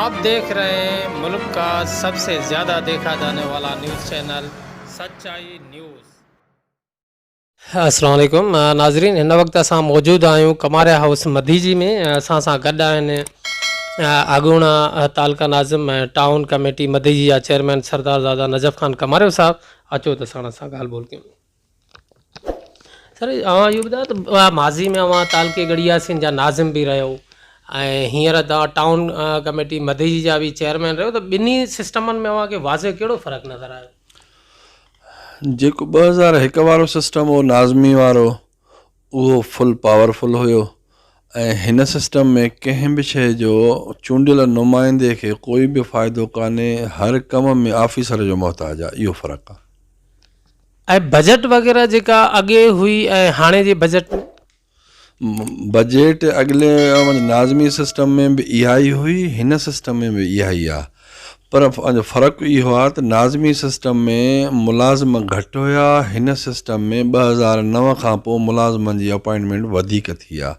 आप देख रहे हैं मुल्क का सबसे ज़्यादा देखा जाने वाला न्यूज़ चैनल सच्चाई न्यूज़। अस्सलाम वालेकुम नाज़रीन, हिन वक्त असां मौजूद आहियूं कमारिया हाउस मधीजी में। असां सां गॾु आहिनि आगूणा तालका नाज़िम ऐं टाउन कमेटी मधीजी जा चेयरमैन सरदार ज़ादा नजफ़ ख़ान कमारियो साहब। अचो त साण सां ॻाल्हि ॿोल कयूं। सर इहो ॿुधायो त माज़ी में तालके गढ़ियासीं जा नाज़िम बि रहियो ऐं हींअर तव्हां टाउन कमेटी मधीजी जा बि चेयरमैन रहियो, त ॿिन्ही सिस्टमनि में खे वाज़े कहिड़ो फ़र्क़ु नज़र आयो? जेको 2001 वारो सिस्टम हो नाज़मी वारो, उहो फुल पावरफुल हुयो ऐं हिन सिस्टम में कंहिं बि शइ जो चूंडियल नुमाइंदे खे कोई बि फ़ाइदो कान्हे, हर कम में ऑफिसर जो मोहताज आहे। इहो फ़र्क़ु आहे। ऐं बजट वग़ैरह जेका अॻे हुई ऐं हाणे जे बजट में बजट अॻिले नाज़मी सिस्टम में बि इहा ई हुई, हिन सिस्टम में बि इहा ई आहे। पर फ़र्क़ु इहो आहे त नाज़मी सिस्टम में मुलाज़िम घटि हुया, हिन सिस्टम में 2009 खां पोइ मुलाज़िमनि जी अपॉइंटमेंट वधीक थी आहे।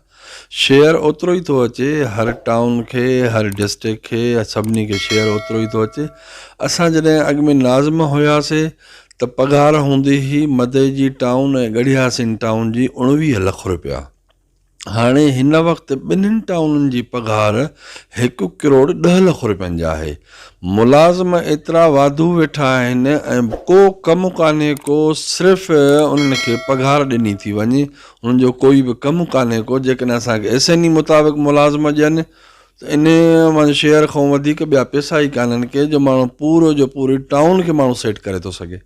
शेयर ओतिरो ई थो अचे, हर टाउन खे, हर डिस्ट्रिक्ट खे, सभिनी खे शेयर ओतिरो ई थो अचे। असां जॾहिं अॻु में नाज़िम हुयासीं त पघार हूंदी हुई मधेजी टाउन ऐं गढ़ियासीं टाउन जी 19 लख रुपया। हाणे हिन वक़्तु ॿिन्हिनि टाउननि जी पघार 1 करोड़ 10 लख रुपयनि जा आहे। मुलाज़िम एतिरा वाधू वेठा आहिनि ऐं को कमु कान्हे को, सिर्फ़ु उन्हनि खे पघार ॾिनी थी वञे, उन्हनि जो कोई बि कमु कान्हे को। जेकॾहिं असांखे एसएनई मुताबिक़ मुलाज़िम ॾियनि त इन शेयर खां वधीक ॿिया पैसा ई कान्हनि के जो माण्हू पूरो जो पूरी टाउन खे माण्हू सेट करे थो सघे।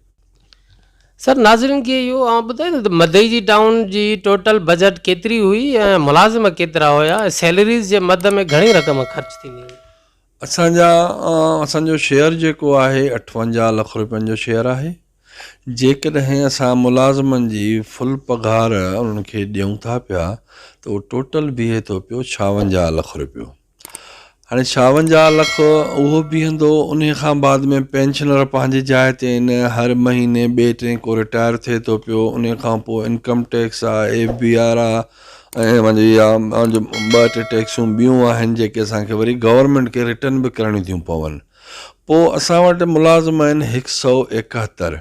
सर नाज़रीन खे इहो ॿुधायो त मधेजी टाउन जी टोटल बजट केतिरी हुई ऐं मुलाज़िम केतिरा हुया, सैलरीज़ जे मद में घणी रक़म ख़र्च थींदी हुई? असांजो शेयर जेको आहे 58 लख रुपयनि जो शेयर आहे। जेकॾहिं असां मुलाज़िमनि जी फुल पघार उन्हनि खे ॾियूं था पिया त उहो टोटल बीहे थो पियो 56 लख रुपयो। हाणे 56 लख उहो बीहंदो, उन खां बाद में पेंशनर पंहिंजी जाइ ते आहिनि, हर महीने ॿिए टे को रिटायर थिए थो पियो। उन खां पोइ इनकम टैक्स आहे, FBR आहे ऐं मुंहिंजो 2-3 टैक्सूं ॿियूं आहिनि जेके असांखे वरी गवर्नमेंट खे रिटर्न बि करणियूं थियूं पवनि। पोइ असां वटि मुलाज़िम आहिनि 171।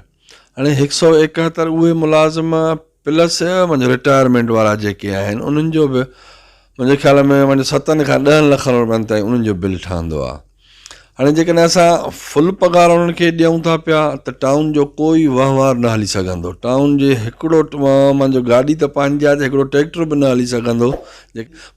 हाणे 171 उहे मुलाज़िम प्लस रिटायरमेंट वारा जेके आहिनि उन्हनि जो बि मुंहिंजे ख़्याल में 7 खां 10 लख रुपयनि ताईं उन्हनि जो बिल ठहंदो आहे। हाणे जेकॾहिं असां फुल पघार उन्हनि खे ॾियूं था पिया त टाउन जो कोई वहिंवार न हली सघंदो। टाउन जे हिकिड़ो मुंहिंजो गाॾी त पंहिंजी आहे, हिकिड़ो ट्रैक्टर बि न हली सघंदो।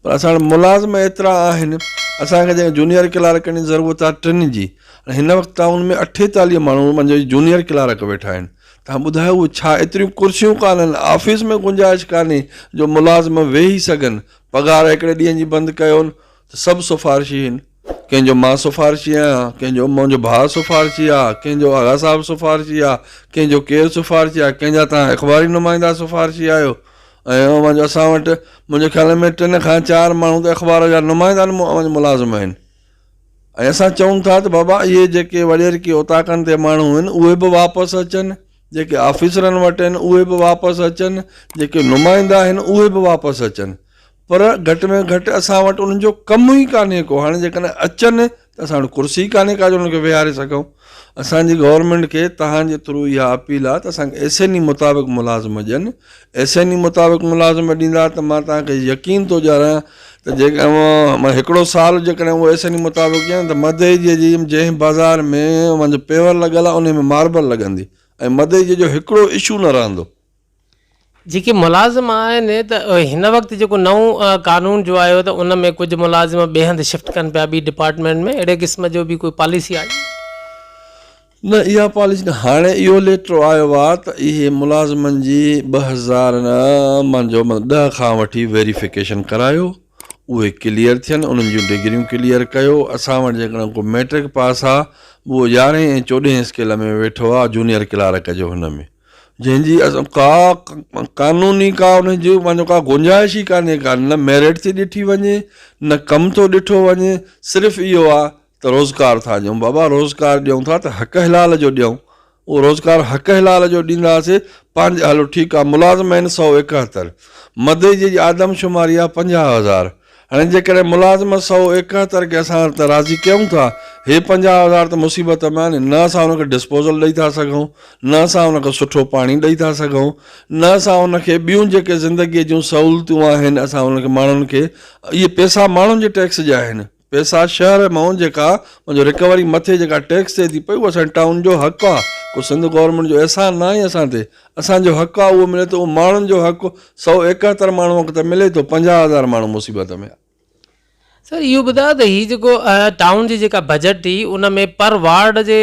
पर असां वटि मुलाज़िम एतिरा आहिनि, असांखे जेके जूनियर क्लार्कनि जी ज़रूरत आहे 3 जी। हिन वक़्तु टाउन में 48 माण्हू मुंहिंजे जूनियर क्लार्क वेठा आहिनि। तव्हां ॿुधायो उहे छा एतिरियूं कुर्सियूं कान्हनि, ऑफिस में गुंजाइश कान्हे जो मुलाज़िम वेही सघनि। पघार हिकिड़े ॾींहं जी बंदि कयो त सभु सिफ़ारिशी आहिनि। कंहिंजो मां सिफ़ारिशी आहियां, कंहिंजो मुंहिंजो भाउ सिफ़ारिशी आहे, कंहिंजो आगा साहिबु सिफ़ारिशी आहे, कंहिंजो केरु सिफ़ारिशी आहे, कंहिंजा तव्हां अख़बारी नुमाइंदा सिफ़ारिशी आहियो। ऐं असां वटि मुंहिंजे ख़्याल में 3 खां 4 माण्हू त अख़बार जा नुमाइंदा मुलाज़िम आहिनि। ऐं असां चऊं था त बाबा इहे जेके वॾेर की उताकनि ते माण्हू आहिनि उहे बि वापसि अचनि, जेके ऑफिसरनि वटि आहिनि उहे बि वापसि अचनि, जेके नुमाइंदा आहिनि उहे बि वापसि अचनि। पर घटि में घटि असां वटि उन्हनि जो कमु ई कान्हे को। हाणे जेकॾहिं अचनि त असां वटि कुर्सी कान्हे का जो उन्हनि खे विहारे सघूं। असांजी गवर्नमेंट खे तव्हांजे थ्रू इहा अपील आहे त असांखे एसएनई मुताबिक़ मुलाज़िम ॾियनि। एसएनई मुताबिक़ मुलाज़िम ॾींदा त मां तव्हांखे यकीन थो ॾियारां त जेका हिकिड़ो साल जेकॾहिं उहो एसएनई मुताबिक़ ॾियनि त मधेजी जी जंहिं बाज़ार में मुंहिंजो पेवर लॻल आहे उन में मार्बल लॻंदी ऐं मधेजी जो हिकिड़ो इशू न रहंदो। जेके मुलाज़िम आहिनि त हिन वक़्तु जेको नओं कानून जो आयो त उन में कुझु मुलाज़िम ॿिए हंधि शिफ्ट कनि पिया ॿी डिपार्टमेंट में, अहिड़े क़िस्म जो बि कोई पॉलिसी आई? न, इहा पॉलिसी न। हाणे इहो लेटर आयो आहे त इहे मुलाज़िमनि जी 2010 खां वठी वेरिफिकेशन करायो, उहे क्लियर थियनि, उन्हनि जूं डिग्रियूं क्लियर कयो। असां वटि जेकॾहिं को मैट्रिक पास आहे उहो 11 ऐं 14 स्केल में वेठो आहे जूनियर क्लार्क जो, हुन में जंहिंजी का कानूनी का उनजी का गुंजाइश ई कान्हे का। न मेरिट थी ॾिठी वञे, न कमु थो ॾिठो वञे, सिर्फ़ु इहो आहे त रोज़गार था ॾियूं। बाबा रोज़गार ॾियूं था त हक़ हलाल जो ॾियूं। उहो रोज़गार हक़ हलाल जो ॾींदासीं पंहिंजे। हलो ठीकु आहे, मुलाज़िम आहिनि 171, मधे जी आदमशुमारी आहे 50,000। हाणे जेकॾहिं मुलाज़िम 171 खे असां त राज़ी कयूं था, हे 50,000 त मुसीबत में आहिनि। न असां हुनखे डिस्पोज़ल ॾेई था सघूं, न असां हुनखे सुठो पाणी ॾेई था सघूं, न असां हुनखे ॿियूं जेके ज़िंदगीअ जूं सहूलियतूं आहिनि असां हुनखे माण्हुनि खे, इहे पैसा माण्हुनि जे टैक्स जा आहिनि। पैसा शहर मां जेका मुंहिंजो रिकवरी मथे जेका टैक्स थिए थी पई, उहो असांजे टाउन जो हक़ु आहे। को सिंध गवर्नमेंट जो अहसान न आहे असां ते, असांजो हक़ु आहे, उहो मिले थो। उहो माण्हुनि जो हक़ु 171 माण्हूअ खे त मिले थो, 50,000 माण्हू मुसीबत में आहे। सर इहो ॿुधायो त हीअ जेको टाउन जी जेका बजट हुई उन में पर वार्ड जे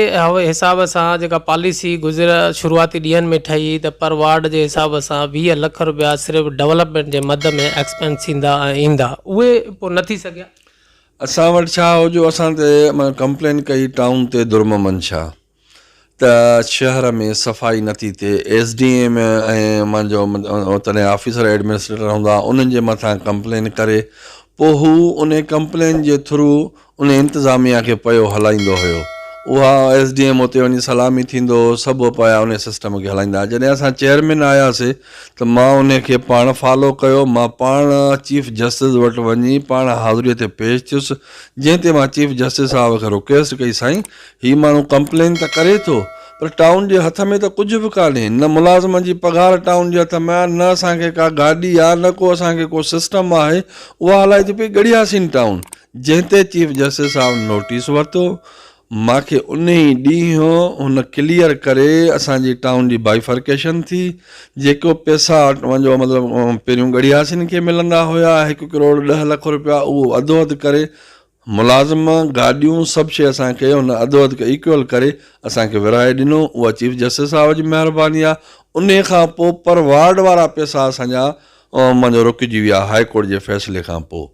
हिसाब सां जेका पॉलिसी गुज़िरियल शुरूआती ॾींहंनि में ठही त पर वार्ड जे हिसाब सां 20 लख रुपया सिर्फ़ु डेवलपमेंट जे मद में एक्सपेंस ईंदा, उहे पोइ न थी सघिया। असां वटि छा हो जो असां ते कंप्लेन कई टाउन ते दुर्ममंशा त शहर में सफ़ाई नथी थिए। SDM ऐं मुंहिंजो तॾहिं ऑफिसर एडमिनिस्ट्रेटर हूंदा, उन्हनि जे मथां कंप्लेन करे पोइ हू उन कंप्लेन जे थ्रू उन इंतिज़ामिया खे पियो हलाईंदो हुयो। उहा SDM उते वञी सलामी थींदो, सभु पिया उन सिस्टम खे हलाईंदा। जॾहिं असां चेयरमैन आयासीं त मां उन खे पाण फॉलो कयो, मां पाण चीफ जस्टिस वटि वञी पाण हाज़ुरीअ ते पेश थियुसि, जंहिं ते मां चीफ जस्टिस साहिब खे रिक्वेस्ट कई, साईं हीउ माण्हू कंप्लेन त करे थो पर टाउन जे हथ में त कुझु बि कान्हे, न मुलाज़िमनि जी पघार टाउन जे हथ में आहे, न असांखे का गाॾी आहे, न को असांखे को सिस्टम आहे, उहा हलाए थी पई गड़ियासीं टाउन। जंहिं ते चीफ जस्टिस साहिब नोटिस वरितो, मूंखे उन ई ॾींहुं हुन क्लियर करे असांजी टाउन जी बाइफर्केशन थी। जेको पैसा मुंहिंजो मतिलबु पहिरियों गड़ियासिन खे मिलंदा हुया 1 करोड़ 10 लख रुपया, उहो अधो अधु करे मुलाज़िम गाॾियूं सभु शइ असांखे हुन अधो अधु इक्वल करे असांखे विराए ॾिनो। उहा चीफ जस्टिस साहिब जी महिरबानी आहे। उन खां पोइ पर वार्ड वारा पैसा असांजा मुंहिंजो रुकिजी विया हाई कोर्ट जे फ़ैसिले खां पोइ।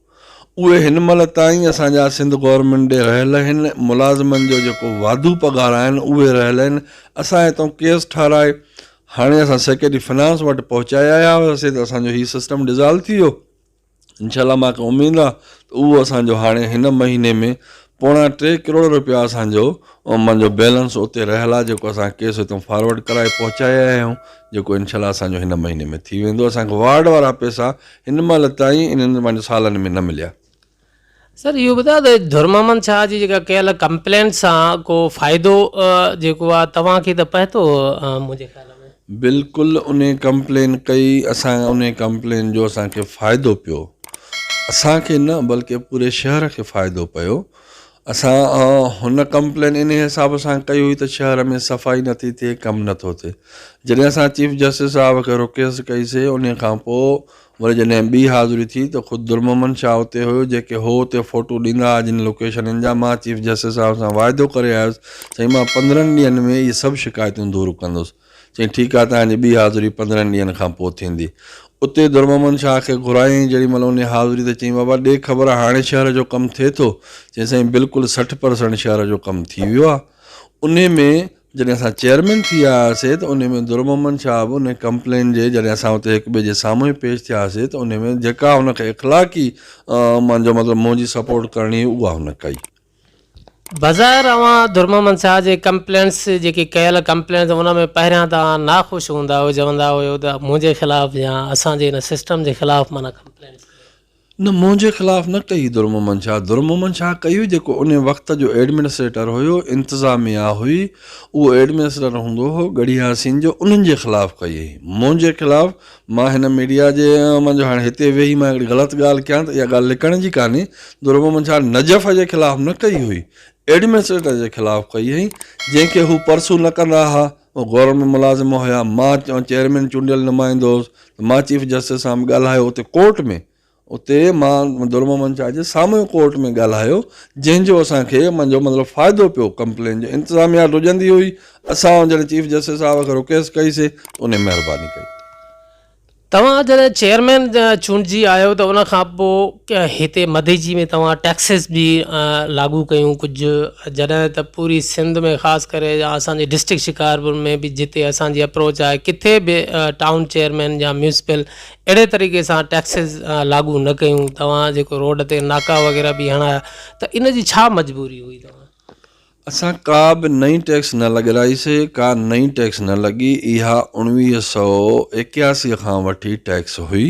उहे हिन महिल ताईं असांजा सिंध गवर्नमेंट ॾे रहियल आहिनि। मुलाज़िमनि जो जेको वाधू पघार आहिनि उहे रहियल आहिनि। असां हितां केस ठाराए हाणे असां सेक्रेटरी फिनांस वटि पहुचाए आया हुआसीं त असांजो हीउ सिस्टम डिज़ॉल्व थी वियो। इनशाला मूंखे उमेदु आहे त उहो असांजो हाणे हिन महीने में 3.25 करोड़ रुपया असांजो मुंहिंजो बैलेंस उते रहियल आहे, जेको असां केस हितां फॉरवर्ड कराए पहुचाए आया आहियूं, जेको इनशाला असांजो हिन महीने में थी वेंदो। असांखे वार्ड वारा पैसा हिन महिल ताईं इन्हनि सालनि में न मिलिया। सर इहो ॿुधायो त दुर्ममन शाह जी जेका कयल कंप्लेन सां को फ़ाइदो जेको आहे तव्हांखे त पए थो मुंहिंजे ख़्याल में? बिल्कुलु उन कंप्लेन कई, असां उन कंप्लेन जो असांखे फ़ाइदो पियो, असांखे न बल्कि पूरे शहर खे फ़ाइदो पियो। असां हुन कंप्लेन इन हिसाब सां कई हुई त शहर में सफ़ाई नथी थिए, कमु नथो थिए। जॾहिं असां चीफ जस्टिस साहिब खे रिक्वेस्ट कईसीं, उन खां पोइ वरी जॾहिं ॿी हाज़ुरी थी त ख़ुदि दुर्ममन शाह उते हुयो, जेके हो उते फ़ोटो ॾींदा जिन लोकेशननि जा। मां चीफ जस्टिस साहिब सां वाइदो करे आयुसि, चई मां 15 ॾींहंनि में इहे सभु शिकायतूं दूरि कंदुसि। चई ठीकु आहे, तव्हांजी ॿी हाज़ुरी 15 ॾींहंनि खां पोइ थींदी। उते दुर्ममन शाह खे घुराईं जेॾी महिल उन हाज़ुरी त चई बाबा ॾे ख़बर हाणे शहर जो कमु थिए थो? चई साईं बिल्कुलु 60% शहर जो कमु थी वियो आहे। उन में जॾहिं असां चेयरमैन थी आयासीं त उन में दुर्ममन शाह बि उन कंप्लेन जे जॾहिं असां उते हिक ॿिए जे साम्हूं ई पेश थियासीं त उन में जेका हुनखे इख़लाक़ी मुंहिंजो मतिलबु मुंहिंजी सपोर्ट करणी उहा हुन कई। बज़ार अवां दुर्ममन शाह जे कंप्लेंट्स जेके कयल कंप्लेंट्स उन में पहिरियां तव्हां नाख़ुशि हूंदा हुयो, चवंदा हुयो त मुंहिंजे ख़िलाफ़ु या असांजे हिन सिस्टम जे ख़िलाफ़ु माना कंप्लेंट्स न, मुंहिंजे ख़िलाफ़ु न कई दुर्ममन शाह। दुर्ममन शाह कई हुई जेको उन वक़्त जो एडमिनिस्ट्रेटर हुयो, इंतिज़ामिया हुई, उहो एडमिनिस्ट्रेटर हूंदो हो गड़ियासीं जो, उन्हनि जे ख़िलाफ़ु कई हुई। मुंहिंजे ख़िलाफ़ु मां हिन मीडिया जे मुंहिंजो हाणे हिते वेही मां हिकिड़ी ग़लति ॻाल्हि कयां त इहा ॻाल्हि लिकण जी कान्हे। दुर्ममन शाह नजफ़ जे ख़िलाफ़ु न कई हुई, एडमिनिस्ट्रेटर जे ख़िलाफ़ु कई हुई, जंहिंखे हू परसू न कंदा हुआ। उहो गवर्नमेंट मुलाज़िम हुया, मां चेयरमैन चूंडियल नुमाइंदो हुउसि, मां चीफ जस्टिस सां ॻाल्हायो उते कोर्ट में। उते मां दुर्ममन शाह जे साम्हूं कोर्ट में ॻाल्हायो, जंहिंजो असांखे मुंहिंजो मतिलबु फ़ाइदो पियो। कंप्लेन जो इंतिज़ामिया हुजंदी हुई, असां जॾहिं चीफ जस्टिस साहिब खे रिक्वेस्ट कईसीं उन महिरबानी कई। तव्हां जॾहिं चेयरमैन चूंडिजी आहियो त उन खां पोइ हिते मधीजी में तव्हां टैक्सिस बि लागू कयूं कुझु, जॾहिं त पूरी सिंध में ख़ासि करे या असांजे डिस्ट्रिक्ट शिकारपुर में बि जिते असांजी अप्रोच आहे, किथे बि टाउन चेयरमैन या म्यूनिसिपल अहिड़े तरीक़े सां टैक्सिस लागू न कयूं। तव्हां जेको रोड ते नाका वग़ैरह बि हणाया, त इन जी छा मजबूरी हुई? तव्हां असां का बि नई टैक्स न लॻाईसीं, का नई टैक्स न लॻी। इहा 1981 खां वठी टैक्स हुई।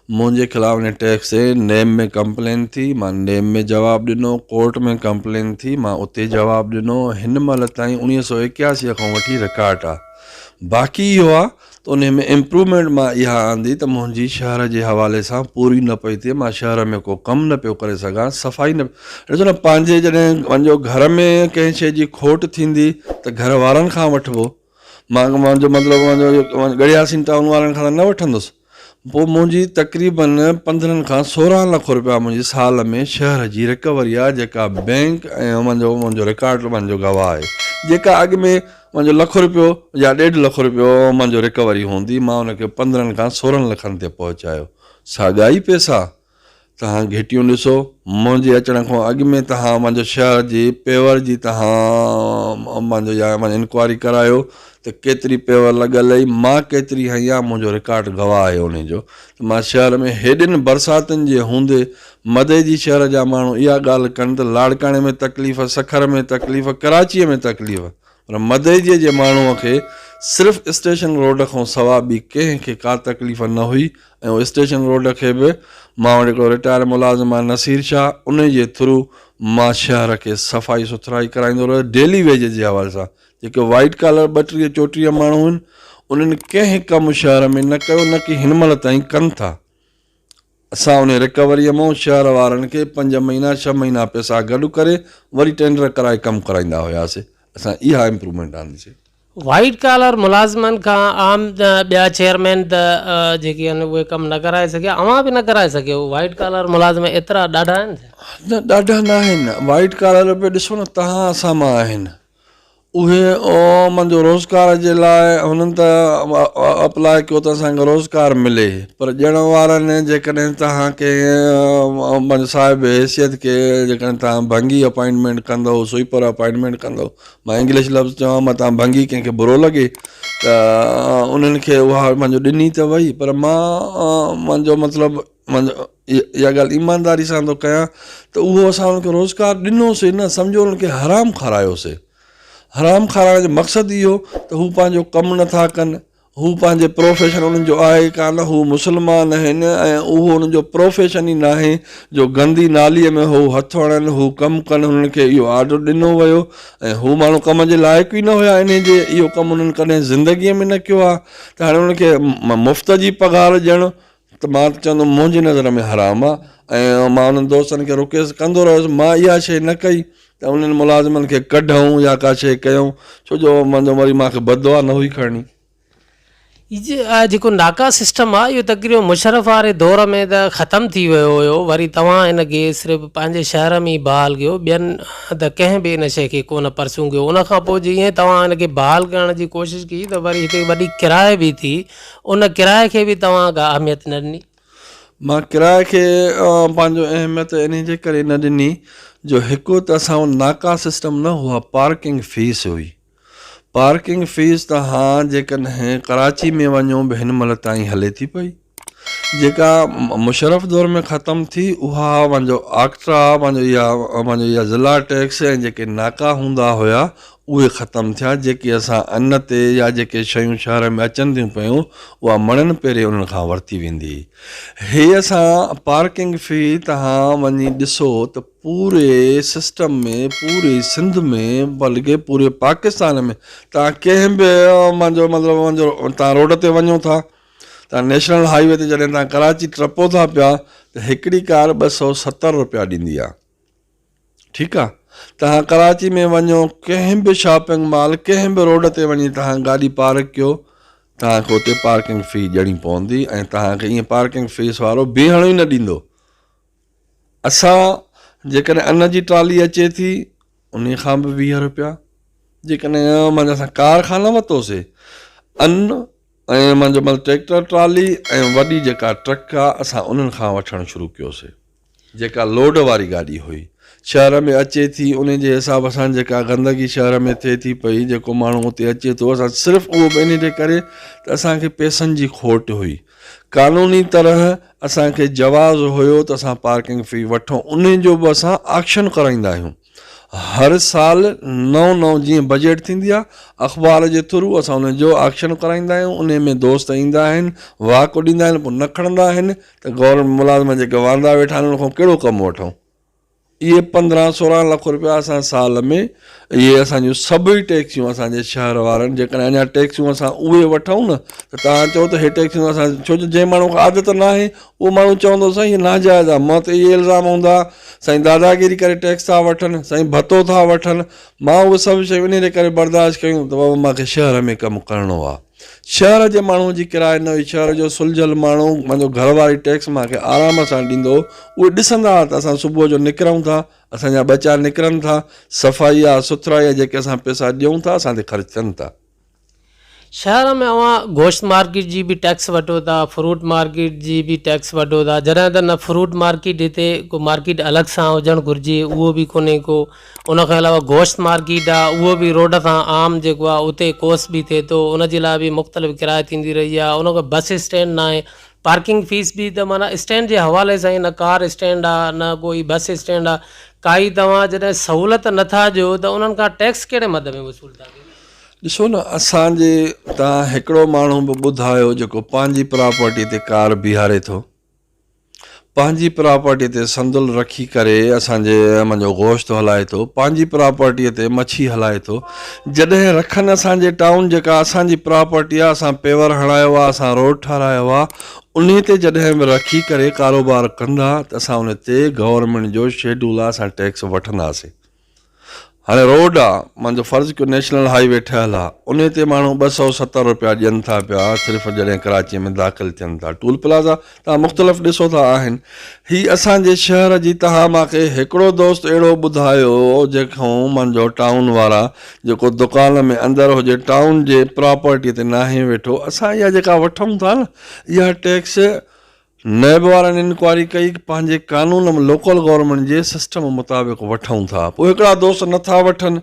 मुंहिंजे ख़िलाफ़ु ने टैक्स नेम में कंप्लेन थी, मां नेम में जवाबु ॾिनो, कोर्ट में कंप्लेन थी, मां उते जवाबु ॾिनो। हिन महिल ताईं 1981 खां वठी रिकॉर्ड आहे। बाक़ी इहो आहे त उन में इम्प्रूवमेंट मां इहा आंदी त मुंहिंजी शहर जे हवाले सां पूरी न पई थिए, मां शहर में को कमु न पियो करे सघां, सफ़ाई न। ॾिसो न, पंहिंजे जॾहिं पंहिंजो घर में कंहिं शइ जी खोट थींदी त घर वारनि खां वठिबो। मुंहिंजो मतिलबु मुंहिंजो गड़ियासीं टाउन वारनि खां न वठंदुसि। पोइ मुंहिंजी तक़रीबन 15 खां 16 लख रुपया मुंहिंजी साल में शहर जी रिकवरी आहे, जेका बैंक ऐं मुंहिंजो रिकॉर्ड मुंहिंजो गवाह आहे। जेका अॻु में मुंहिंजो लख रुपियो या 1.5 लख रुपियो मुंहिंजो रिकवरी हूंदी, मां उनखे 15 खां 16 लखनि ते पहुचायो। साॻा ई पैसा तव्हां घिटियूं ॾिसो। मुंहिंजे अचण खां अॻु में तव्हां मुंहिंजो शहर जी पेवर जी तव्हां मुंहिंजो इंक्वायरी करायो त केतिरी पेवर लॻल हुई, मां केतिरी हई आहे, मुंहिंजो रिकॉर्ड गवाह आहे उन जो। त मां शहर में हेॾिन बरसातुनि जे हूंदे मदे जी शहर जा माण्हू इहा ॻाल्हि कनि त लाड़काणे में तकलीफ़, सखर में तकलीफ़, कराचीअ में तकलीफ़, पर मदेजीअ जे माण्हूअ खे सिर्फ़ु स्टेशन रोड खां सवाइ ॿी कंहिंखे का तकलीफ़ न हुई। ऐं उहो स्टेशन रोड खे बि मां वटि हिकिड़ो रिटायर मुलाज़िम आहे नसीर शाह, उन जे थ्रू मां शहर खे सफ़ाई सुथराई कराईंदो रहियो डेली वेज जे हवाले सां। जेके वाइट कॉलर 32-34 माण्हू आहिनि, उन्हनि कंहिं कमु शहर में न कयो, न की हिन महिल ताईं कनि था। असां उन रिकवरीअ मां शहर वारनि खे 5 महीना 6 महीना पैसा गॾु करे वरी टेंडर कराए कमु कराईंदा हुआसीं। असां इहा इम्प्रूवमेंट आंदीसीं। वाइट कॉलर मुलाज़िमनि खां आम ॿिया चेयरमैन त जेके आहिनि उहे कमु न कराए सघिया, अवां बि न कराए सघियो। वाइट कॉलर मुलाज़िम एतिरा ॾाढा आहिनि न, ॾाढा न आहिनि। वाइट कॉलर बि ॾिसो न, तव्हां असां मां आहिनि उहे मुंहिंजो रोज़गार जे लाइ हुननि त अप्लाई कयो त असांखे रोज़गार मिले, पर ॾियण वारनि जेकॾहिं तव्हांखे मुंहिंजो साहिब हैसियत खे जेकॾहिं तव्हां भंगी अपॉइंटमेंट कंदव, स्वीपर अपॉइंटमेंट कंदव, मां इंग्लिश लफ़्ज़ चवां, मां तव्हां भंगी कंहिंखे बुरो लॻे त उन्हनि खे उहा मुंहिंजो ॾिनी त वई, पर मां मुंहिंजो मतिलबु इहा ॻाल्हि ईमानदारी सां थो कयां त उहो असां उनखे रोज़गार ॾिनोसीं न, सम्झो उन्हनि खे हराम खारायोसीं। हराम खाराइण जो मक़सदु इहो त हू पंहिंजो कमु नथा कनि, हू पंहिंजे प्रोफेशन उन्हनि जो आहे कान, हू मुस्लमान आहिनि ऐं उहो उन्हनि जो प्रोफेशन ई न आहे जो गंदी नालीअ में हू हथु हणनि, हू कमु कनि। हुननि खे इहो ऑर्डर ॾिनो वियो ऐं हू माण्हू कम जे लाइक़ु ई न हुया, इन जे इहो कमु उन्हनि कॾहिं ज़िंदगीअ में न कयो आहे। त हाणे उन्हनि खे मुफ़्त जी पघार ॾियणु त मां चवंदुमि मुंहिंजी नज़र में हराम आहे। ऐं मां उन्हनि दोस्तनि खे रिक्वेस्ट कंदो रहियुसि, मां इहा शइ न कई त उन्हनि मुलाज़िमनि खे कढूं या का शइ कयूं, छो जो मुंहिंजो वरी मूंखे बददुआ न हुई करणी। जेको नाका सिस्टम आहे इहो तक़रीबन मुशरफ वारे दौर में त ख़तमु थी वियो हुयो, वरी तव्हां हिनखे सिर्फ़ु पंहिंजे शहर में ई बहाल कयो, ॿियनि त कंहिं बि इन शइ खे कोन परसूं कयो। उनखां पोइ जीअं तव्हां हिनखे बहाल करण जी कोशिशि कई त वरी हिते वॾी किराए बि थी, उन किराए खे बि तव्हां का अहमियत न ॾिनी। मां किराए खे पंहिंजो अहमियत इन जे करे न ॾिनी जो हिकु त असां वटि नाका सिस्टम न हुआ, पार्किंग फ़ीस हुई। पार्किंग फ़ीस तव्हां जेकॾहिं कराची में वञो बि हिन महिल ताईं हले थी पई, जेका मुशरफ दौर में ख़तमु थी उहा मुंहिंजो आक्ट्रा, मुंहिंजो इहा ज़िला टैक्स ऐं जेके नाका हूंदा हुया उहे ख़तमु थिया। जेके असां अन्न ते या जेके शयूं शहर में अचनि थियूं पियूं उहा मणनि पहिरें उन्हनि खां वरिती वेंदी। हे असां पार्किंग फ़ी तव्हां वञी ॾिसो त पूरे सिस्टम में, पूरे सिंध में, बल्कि पूरे पाकिस्तान में तव्हां कंहिं बि मुंहिंजो तव्हां रोड ते वञो था, तव्हां नेशनल हाईवे ते जॾहिं तव्हां कराची टपो था पिया त हिकिड़ी कार 270 रुपया ॾींदी आहे। ठीकु आहे, तव्हां कराची में वञो कंहिं बि शॉपिंग मॉल, कंहिं बि रोड ते वञी तव्हां गाॾी पार्क कयो, तव्हांखे उते पार्किंग फ़ी ॾियणी पवंदी ऐं तव्हांखे ईअं पार्किंग फ़ीस वारो बीहण ई न ॾींदो। असां जेकॾहिं अन्न जी ट्राली अचे थी उन खां बि 20 रुपया, जेकॾहिं असां कार खां न वरितोसीं, अन्न ऐं ट्रैक्टर ट्राली ऐं वॾी जेका ट्रक आहे असां उन्हनि खां वठणु शुरू कयोसीं। जेका लोड वारी गाॾी हुई शहर में अचे थी उन जे हिसाब सां जेका गंदगी शहर में थिए थी पई, जेको माण्हू उते अचे थो, असां सिर्फ़ु उहो बि इन जे करे त असांखे पैसनि जी खोट हुई। कानूनी तरह असांखे जवाज़ हुयो त असां पार्किंग फ़ी वठूं, उन जो बि असां ऑक्शन कराईंदा आहियूं। हर साल नओं जीअं बजट थींदी आहे, अख़बार जे थ्रू असां उन जो ऑक्शन कराईंदा आहियूं। उन में दोस्त ईंदा आहिनि, वाक ॾींदा आहिनि, पोइ न खणंदा आहिनि त गवर्नमेंट मुलाज़िम जेके वांदा वेठा आहिनि उन खां कहिड़ो कमु वठूं। इहे 15-16 लख रुपया असां साल में, इहे असांजूं सभई टैक्सियूं असांजे शहर वारनि, जेकॾहिं अञा टैक्सियूं असां उहे वठूं न त तव्हां चओ त इहे टैक्सियूं असां, छो जो जंहिं माण्हू खे आदत न आहे उहो माण्हू चवंदो साईं इहे नाजाइज़ आहे। मां त इहे इल्ज़ाम हूंदा साईं दादागिरी करे टैक्स था वठनि, साईं भतो था वठनि। मां उहे सभु शयूं इन करे बर्दाश्त कयूं त बाबा मूंखे शहर में कमु करिणो आहे। शहर जे माण्हू जी किराए न हुई, शहर जो सुलझल माण्हू, मुंहिंजो घरवारी टैक्स मूंखे आराम सां ॾींदो। उहे ॾिसंदा त असां सुबुह जो निकिरूं था, असांजा बचा निकिरनि था, सफ़ाई आहे, सुथराई आहे, जेके असां पैसा ॾियूं था असां ते ख़र्च थियनि था। शहर में अवां गोश्त मार्केट जी बि टैक्स वठो था, फ्रूट मार्केट जी बि टैक्स वठो था, जॾहिं त न फ्रूट मार्केट हिते को मार्केट अलॻि सां हुजणु घुरिजे, उहो बि कोन्हे को। उन खां अलावा गोश्त मार्केट आहे, उहो बि रोड सां आम जेको आहे उते कोर्स बि थिए थो, उन जे लाइ बि मुख़्तलिफ़ किराए थींदी रही आहे। उन खां बस स्टैंड न आहे, पार्किंग फीस बि त माना स्टैंड जे हवाले सां ई, न कार स्टैंड आहे न कोई बस स्टैंड आहे, काई तव्हां जॾहिं सहूलियत नथा ॾियो त उन्हनि खां टैक्स कहिड़े मद में वसूल था कयो? ॾिसो न, असांजे तव्हां हिकिड़ो माण्हू बि ॿुधायो जेको पंहिंजी प्रॉपर्टी ते कार बीहारे थो, पंहिंजी प्रॉपर्टी ते संदुल रखी करे असांजे मुंहिंजो गोश्त हलाए थो, पंहिंजी प्रॉपर्टीअ ते मच्छी हलाए थो। जॾहिं रखनि असांजे टाउन जेका असांजी प्रॉपर्टी आहे, असां पेवर हणायो आहे, असां रोड ठारायो आहे, उन ते जॾहिं बि रखी करे कारोबार कंदा त असां उन ते गवर्नमेंट जो शेड्यूल आहे, असां टैक्स वठंदासीं। हाणे रोड आहे, मुंहिंजो फ़र्ज़ु कयो नेशनल हाईवे ठहियलु आहे, उन ते माण्हू 270 रुपया ॾियनि था पिया सिर्फ़ु जॾहिं कराचीअ में दाख़िल थियनि था। टूल प्लाज़ा तव्हां मुख़्तलिफ़ ॾिसो था आहिनि। हीअ असांजे शहर जी, तव्हां मूंखे हिकिड़ो दोस्त अहिड़ो ॿुधायो जंहिंखां मुंहिंजो टाउन वारा जेको दुकान में अंदरि हुजे, टाउन जे प्रॉपर्टीअ ते नाहे वेठो। असां इहा जेका वठूं था न, इहा टैक्स नैब वारनि इंक्वायरी कई, पंहिंजे कानून में लोकल गवर्नमेंट जे सिस्टम मुताबिक़ वठूं था। पोइ हिकिड़ा दोस्त नथा वठनि,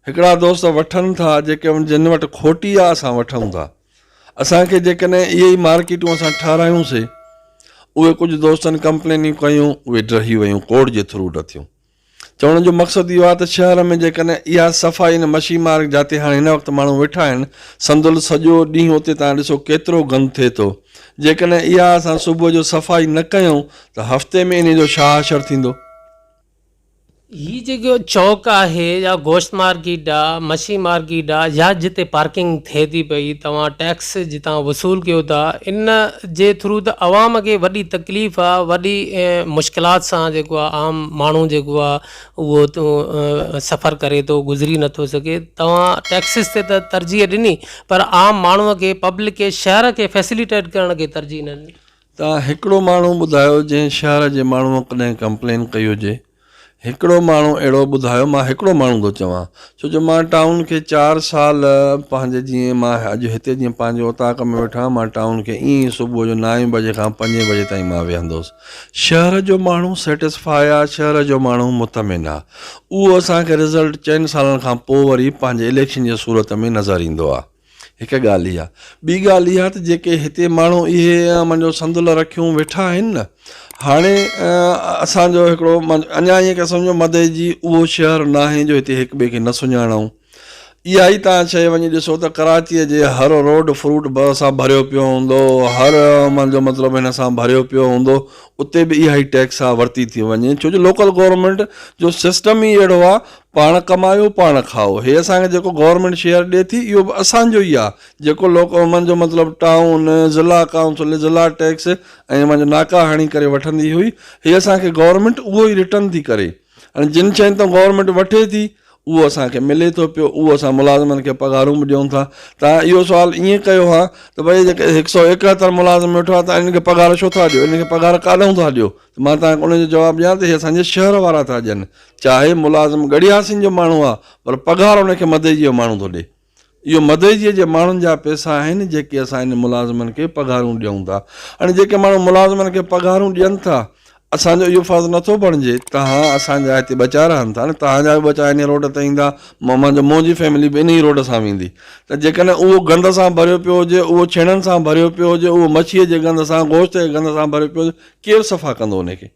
हिकिड़ा दोस्त वठनि था जेके जिन वटि खोटी आहे, असां वठूं था। असांखे जेकॾहिं इहे ई मार्केटूं असां ठारायूंसीं, उहे कुझु दोस्तनि कंप्लेनियूं कयूं, उहे रही वियूं, कोर्ट जे थ्रू न थियूं। चवण जो मक़सदु इहो आहे त शहर में जेकॾहिं इहा सफ़ाई न, मच्छी मार्ग जिते हाणे हिन वक़्तु माण्हू वेठा आहिनि, संदुल सॼो ॾींहुं उते तव्हां ॾिसो केतिरो गंद थिए थो। जेकॾहिं इहा असां सुबुह जो सफ़ाई न कयूं त हफ़्ते में इन जो छा असरु थींदो? ही जेको चौक आहे या गोश्त मार्केट आहे, मच्छी मार्केट आहे, या जिते पार्किंग थिए थी पई, तव्हां टैक्स जितां वसूल कयो था, इन जे थ्रू त अवाम खे वॾी तकलीफ़ आहे, वॾी मुश्किलात सां जेको आहे आम माण्हू जेको आहे उहो सफ़र करे थो, गुज़री नथो सघे। तव्हां टैक्सिस ते त तरजीह ॾिनी, पर आम माण्हूअ खे, पब्लिक खे, शहर खे फैसिलिटेट करण खे तरजीह न ॾिनी। तव्हां हिकिड़ो माण्हू ॿुधायो जंहिं शहर जे माण्हूअ कॾहिं कंप्लेन कई हुजे? हिकिड़ो माण्हू अहिड़ो ॿुधायो? मां हिकिड़ो माण्हू थो चवां, छो जो मां टाउन खे 4 साल पंहिंजे, जीअं मां अॼु हिते जीअं पंहिंजे उताक में वेठा, मां टाउन खे ईअं सुबुह जो 9 बजे खां 5 बजे ताईं मां वेहंदुसि। शहर जो माण्हू सेटिस्फाई आहे, शहर जो माण्हू मुतमिन आहे। उहो असांखे रिज़ल्ट 4 सालनि खां पोइ वरी पंहिंजे इलेक्शन जी सूरत में नज़र ईंदो आहे। हिकु ॻाल्हि इहा। ॿी ॻाल्हि इहा त जेके हिते माण्हू इहे मुंहिंजो संदुल रखियूं वेठा आहिनि न, हाणे असांजो हिकिड़ो अञा ईअं की सम्झो मदे जी उहो शहर न आहे जो हिते हिक ॿिए खे न सुञाणूं। इहा ई तव्हां शइ वञी ॾिसो त कराचीअ जे हर रोड फ्रूट सां भरियो पियो हूंदो, हर मुंहिंजो मतिलबु हिन सां भरियो पियो हूंदो, उते बि इहा ई टैक्स आहे वरिती थी वञे। छो जो लोकल गवर्नमेंट जो सिस्टम ई अहिड़ो आहे, पाण कमायो पाण खाओ। हे असांखे जेको गवर्नमेंट शेयर ॾिए थी, इहो बि असांजो ई आहे। जेको मुंहिंजो मतिलबु टाउन, ज़िला काउंसिल, ज़िला टैक्स ऐं मुंहिंजो नाका हणी करे वठंदी हुई, हे असांखे गवर्नमेंट उहो ई रिटर्न थी करे। हाणे जिन शयुनि तां गवर्नमेंट वठे थी, उहो असांखे मिले थो पियो, उहो असां मुलाज़िमनि खे पघारूं बि ॾियूं था। तव्हां इहो सुवालु ईअं कयो आहे त भई जेके 171 मुलाज़िम वेठो आहे, तव्हां इनखे पघार छो था ॾियो, इनखे पघार काॾूं था ॾियो? त मां तव्हांखे उनजो जवाबु ॾियां त इहे असांजे शहर वारा था ॾियनि। चाहे मुलाज़िम गड़ियासीन जो माण्हू आहे, पर पघार उनखे मदेजी जो माण्हू थो ॾिए। इहो मदेजीअ जे माण्हुनि जा पैसा आहिनि जेके असां इन मुलाज़िमनि खे पघारूं ॾियूं था। हाणे जेके माण्हू मुलाज़िमनि खे पघारूं ॾियनि था, असांजो इहो फ़र्ज़ु नथो बणिजे, तव्हां असांजा हिते बचा रहनि था न, तव्हांजा बि बचा इन रोड ते ईंदा, मुंहिंजी फैमिली बि इन ई रोड सां वेंदी। त जेकॾहिं उहो गंद सां भरियो पियो हुजे, उहो छेणनि सां भरियो पियो हुजे, उहो मच्छीअ जे गंद सां, गोश्त जे गंद सां भरियो पियो हुजे, केरु सफ़ा कंदो उनखे?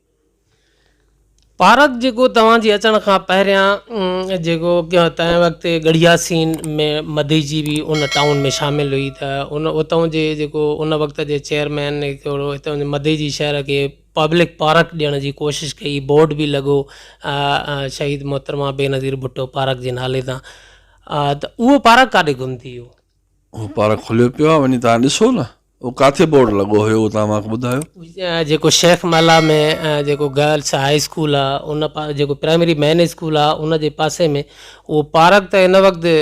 पार्क जेको तव्हांजे अचण खां पहिरियां जेको तंहिं वक़्तु गढ़िया सीन में मधी जी बि उन टाउन में शामिल हुई, त उन उतां जे जेको उन वक़्त जे चेयरमैन हिकिड़ो हितां जे मधी जी शहर खे पब्लिक पार्क ॾियण जी कोशिशि कई, बोर्ड बि लॻो शहीद मोहतरमा बेनज़ीर भुट्टो पार्क जे नाले तां, त उहो पार्क काॾे गुम थी वियो? उहो पार्क खुलियो पियो आहे, वञी तव्हां ॾिसो न उहो किथे बोर्ड लॻो हुयो, उहो तव्हां मूंखे ॿुधायो। जेको शेख माला में जेको गर्ल्स हाई स्कूल आहे, उन जेको प्राइमरी मेन स्कूल आहे, उन जे पासे में उहो पार्क त हिन वक़्तु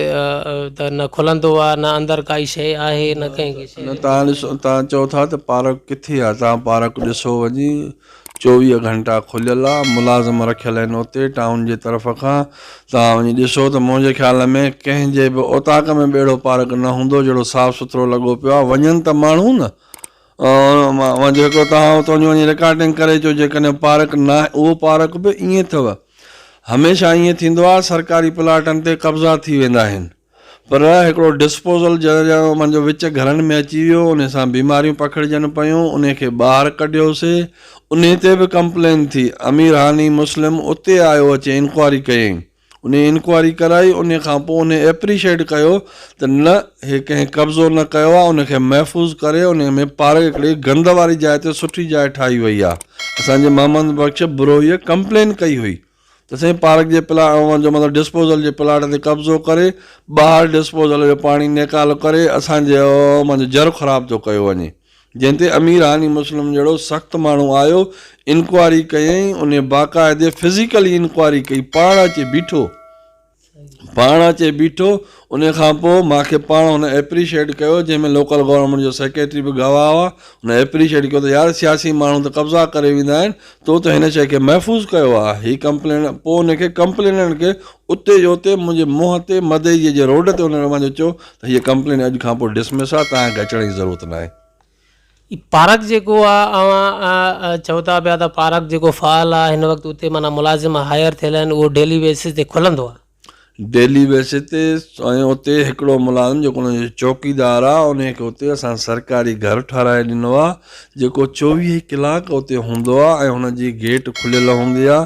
त न खुलंदो आहे, न अंदरि काई शइ आहे, न कंहिं शइ। न तव्हां ॾिसो, तव्हां चओ था त पार्क किथे आहे, तव्हां पार्क ॾिसो वञी, 24 घंटा खुलियल आहे, मुलाज़िम रखियल आहिनि उते टाउन जे तरफ़ खां। तव्हां वञी ॾिसो त मुंहिंजे ख़्याल में कंहिंजे बि ओताक में ॿेड़ो पार्क न हूंदो जहिड़ो साफ़ु सुथिरो लॻो पियो आहे। वञनि त माण्हू न, जेको तव्हां उतां वञी रिकॉर्डिंग करे अचो, जेकॾहिं पार्क न आहे, उहो पार्क बि ईअं अथव। हमेशह ईअं थींदो आहे, सरकारी प्लाटनि ते कब्ज़ा थी वेंदा आहिनि, पर हिकिड़ो डिस्पोज़ल जॾहिं मुंहिंजो विच घरनि में अची वियो, उन सां बीमारियूं पखिड़िजनि पियूं, उन खे ॿाहिरि कढियोसीं, उन ते बि कंप्लेन थी। अमीर हानी मुस्लिम उते आयो अचे, इंक्वायरी कयईं, उन इंक्वायरी कराई, उन खां पोइ उन एप्रीशिएट कयो त न हे कंहिं कब्ज़ो न कयो आहे, उनखे महफ़ूज़ करे उन में पार्क हिकिड़ी गंद वारी जाइ ते सुठी जाइ ठाही वई आहे। असांजे मोहम्मद बख्श बुरोहीअ कंप्लेन कई हुई त साईं पार्क जे प्लाट जो मतिलबु डिस्पोज़ल जे प्लाट ते कब्ज़ो करे, ॿाहिरि डिस्पोज़ल जो पाणी निकाल करे असांजो जर ख़राबु थो कयो वञे, जंहिं ते अमीर हानी मुस्लिम जहिड़ो सख़्तु माण्हू आयो, इंक्वायरी कयईं, उन बाक़ाइदे फिज़िकली इंक्वायरी कई, पाण अचे बीठो, उन खां पोइ मूंखे पाण हुन एप्रीशिएट कयो, जंहिंमें लोकल गवर्नमेंट जो सेक्रेटरी बि गवाह हुआ, हुन एप्रीशिएट कयो त यार सियासी माण्हू त कब्ज़ा करे वेंदा आहिनि, तो त हिन शइ खे महफ़ूज़ कयो आहे। हीअ कंप्लेन, पोइ हुनखे कंप्लेननि खे उते जो उते मुंहिंजे मुंहं ते मदईअ जे रोड ते हुन मुंहिंजो चयो त हीअ कंप्लेन अॼु खां पोइ डिसमिस आहे, तव्हांखे अचण जी ज़रूरत न आहे। पार्क जेको आहे चओ था पिया त पार्क जेको फ़ाल आहे हिन वक़्तु, उते माना मुलाज़िम हायर थियल आहिनि, उहो डेली बेसिस ते खुलंदो आहे? डेली बेसिस ते, ऐं उते हिकिड़ो मुलाज़िम जेको हुनजो चौकीदार आहे, उनखे उते असां सरकारी घर ठाराए ॾिनो आहे, जेको 24 कलाक उते हूंदो आहे, ऐं हुनजी गेट खुलियल हूंदी आहे।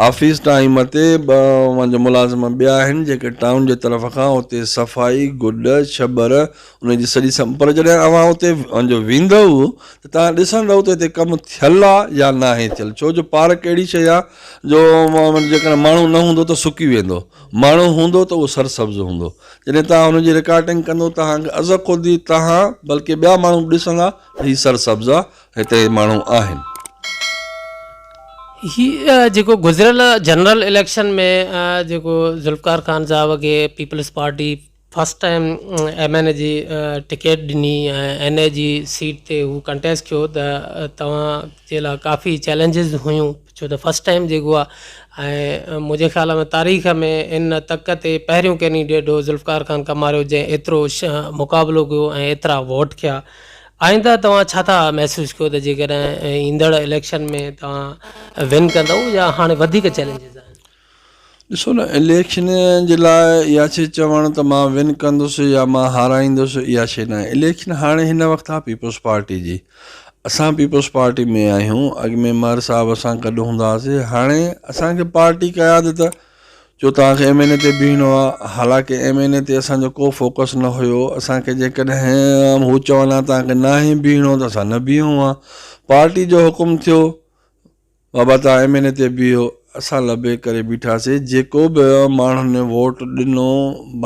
ऑफिस टाइम ते मुंहिंजो मुलाज़िम ॿिया आहिनि जेके टाउन जे तरफ़ खां उते सफ़ाई, गुड, छबर, उनजी सॼी पर जॾहिं अव्हां उते वेंदव त तव्हां ॾिसंदव त हिते कमु थियल आहे या न आहे थियल। छो जो पार्क अहिड़ी शइ आहे जो जेकॾहिं माण्हू न हूंदो त सुकी वेंदो, माण्हू हूंदो त उहो सरसब्ज़ हूंदो। जॾहिं तव्हां हुनजी रिकॉर्डिंग कंदो, तव्हांखे अज़ ख़ुदि तव्हां बल्कि ॿिया माण्हू ॾिसंदा त हीअ सरसब्ज़ आहे, हिते माण्हू आहिनि। हीअ जेको गुज़िरियल जनरल इलेक्शन में जेको ज़ुल्फ़िकार ख़ान साहब खे peoples party first time MNA जी टिकट ॾिनी ऐं NA जी सीट ते हू कंटेस्ट कयो, त तव्हां जे लाइ काफ़ी चैलेंजिस हुयूं, छो त फस्ट टाइम जेको आहे, ऐं मुंहिंजे ख़्याल में तारीख़ में इन तक ते पहिरियों कैंडिडेट हो ज़ुल्फ़िकार ख़ान कमारियो जंहिं एतिरो मुक़ाबिलो कयो ऐं एतिरा वोट कया। आईंदा तव्हां छा था महसूसु कयो त जेकॾहिं ईंदड़ इलेक्शन में तव्हां विन कंदव या हाणे वधीक चैलेंजिस आहिनि? ॾिसो न, इलेक्शन जे लाइ इहा शइ चवणु त मां विन कंदुसि या मां हाराईंदुसि, इहा शइ न आहे। इलेक्शन हाणे हिन वक़्तु आहे पीपल्स पार्टी जी, असां पीपल्स पार्टी में आहियूं। अॻु में मर साहब सां गॾु हूंदा हुआसीं, हाणे असांखे पार्टी क़यादत जो तव्हांखे MNA ते बीहणो आहे, हालांकि MNA ते असांजो को फोकस न हुयो। असांखे जेकॾहिं हू चवंदा तव्हांखे न ई बीहणो त असां न बीहूं आहे। पार्टी जो हुकुम थियो, बाबा तव्हां MNA ते बीहो, असां लभे करे बीठासीं। जेको बि माण्हुनि वोट ॾिनो,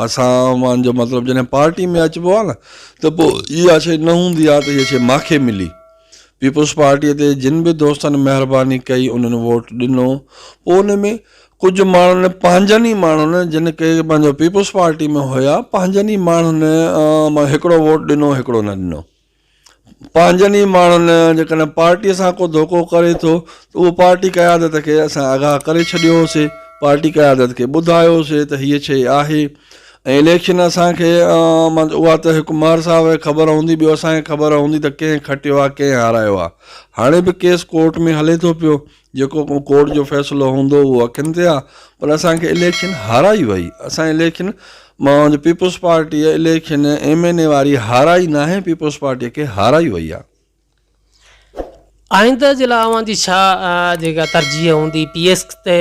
असां मुंहिंजो मतिलबु जॾहिं पार्टी में अचिबो आहे न, त पोइ इहा शइ न हूंदी आहे त इहा शइ मूंखे मिली। पीपल्स पार्टीअ ते जिन बि दोस्तनि महिरबानी कई, उन्हनि वोट ॾिनो। पोइ उन में कुझु माण्हुनि, पंहिंजनि ई माण्हुनि जिन खे पंहिंजो पीपल्स पार्टी में हुया, पंहिंजनि ई माण्हुनि हिकिड़ो वोट ॾिनो, हिकिड़ो न ॾिनो। पंहिंजनि ई माण्हुनि जेकॾहिं पार्टीअ सां को धोखो करे थो त उहो पार्टी क़यादत खे असां आगाह करे छॾियोसीं, पार्टी क़यादत खे ॿुधायोसीं त हीअ शइ आहे। ऐं इलेक्शन असांखे उहा त हिकु मार साहब खे ख़बर हूंदी, ॿियो असांखे ख़बर हूंदी त कंहिं खटियो आहे, कंहिं हारायो आहे। हाणे बि केस कोर्ट में हले थो पियो, जेको कोर्ट जो फ़ैसिलो हूंदो उहो अखियुनि ते आहे, पर असांखे इलेक्शन हाराई वई। असां इलेक्शन पीपल्स पार्टीअ इलेक्शन MNA वारी हाराई न आहे, पीपल्स पार्टीअ खे हाराई वई आहे। आइंदा जे लाइ अव्हांजी छा जेका तरजीह हूंदी PS ते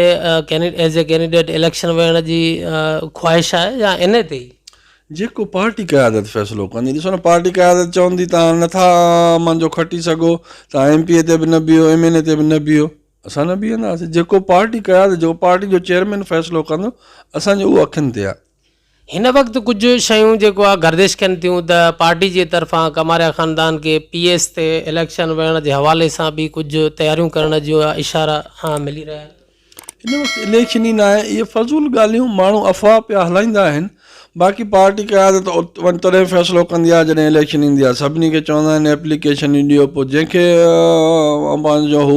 एज ए कैंडिडेट इलेक्शन वेहण जी ख़्वाहिश आहे या इन ते ई? जेको पार्टी क़यादत फ़ैसिलो कंदी, ॾिसो न, पार्टी क़यादत चवंदी तव्हां नथा मुंहिंजो खटी सघो, तव्हां MP ते बि न बीहो, MNA ते बि न बीहो, असां न बीहंदासीं। जेको पार्टी क़यादत, जेको पार्टी जो चेयरमैन फ़ैसिलो कंदो, असांजो उहो अखियुनि ते आहे। हिन वक़्तु कुझु शयूं जेको आहे गर्दिश कनि थियूं त पार्टी जे तरफ़ां कमारिया ख़ानदान खे PS ते इलेक्शन वेहण जे हवाले सां बि कुझु तयारियूं करण जो इशारा मिली रहिया आहिनि। हिन वक़्तु इलेक्शन ई न आहे, इहे फज़ूल ॻाल्हियूं माण्हू अफ़वाह पिया हलाईंदा आहिनि। बाक़ी पार्टी क़यादत वञी तॾहिं फ़ैसिलो कंदी आहे जॾहिं इलेक्शन ईंदी आहे। सभिनी खे चवंदा आहिनि एप्लीकेशन ॾियो, पोइ जंहिंखे पंहिंजो हू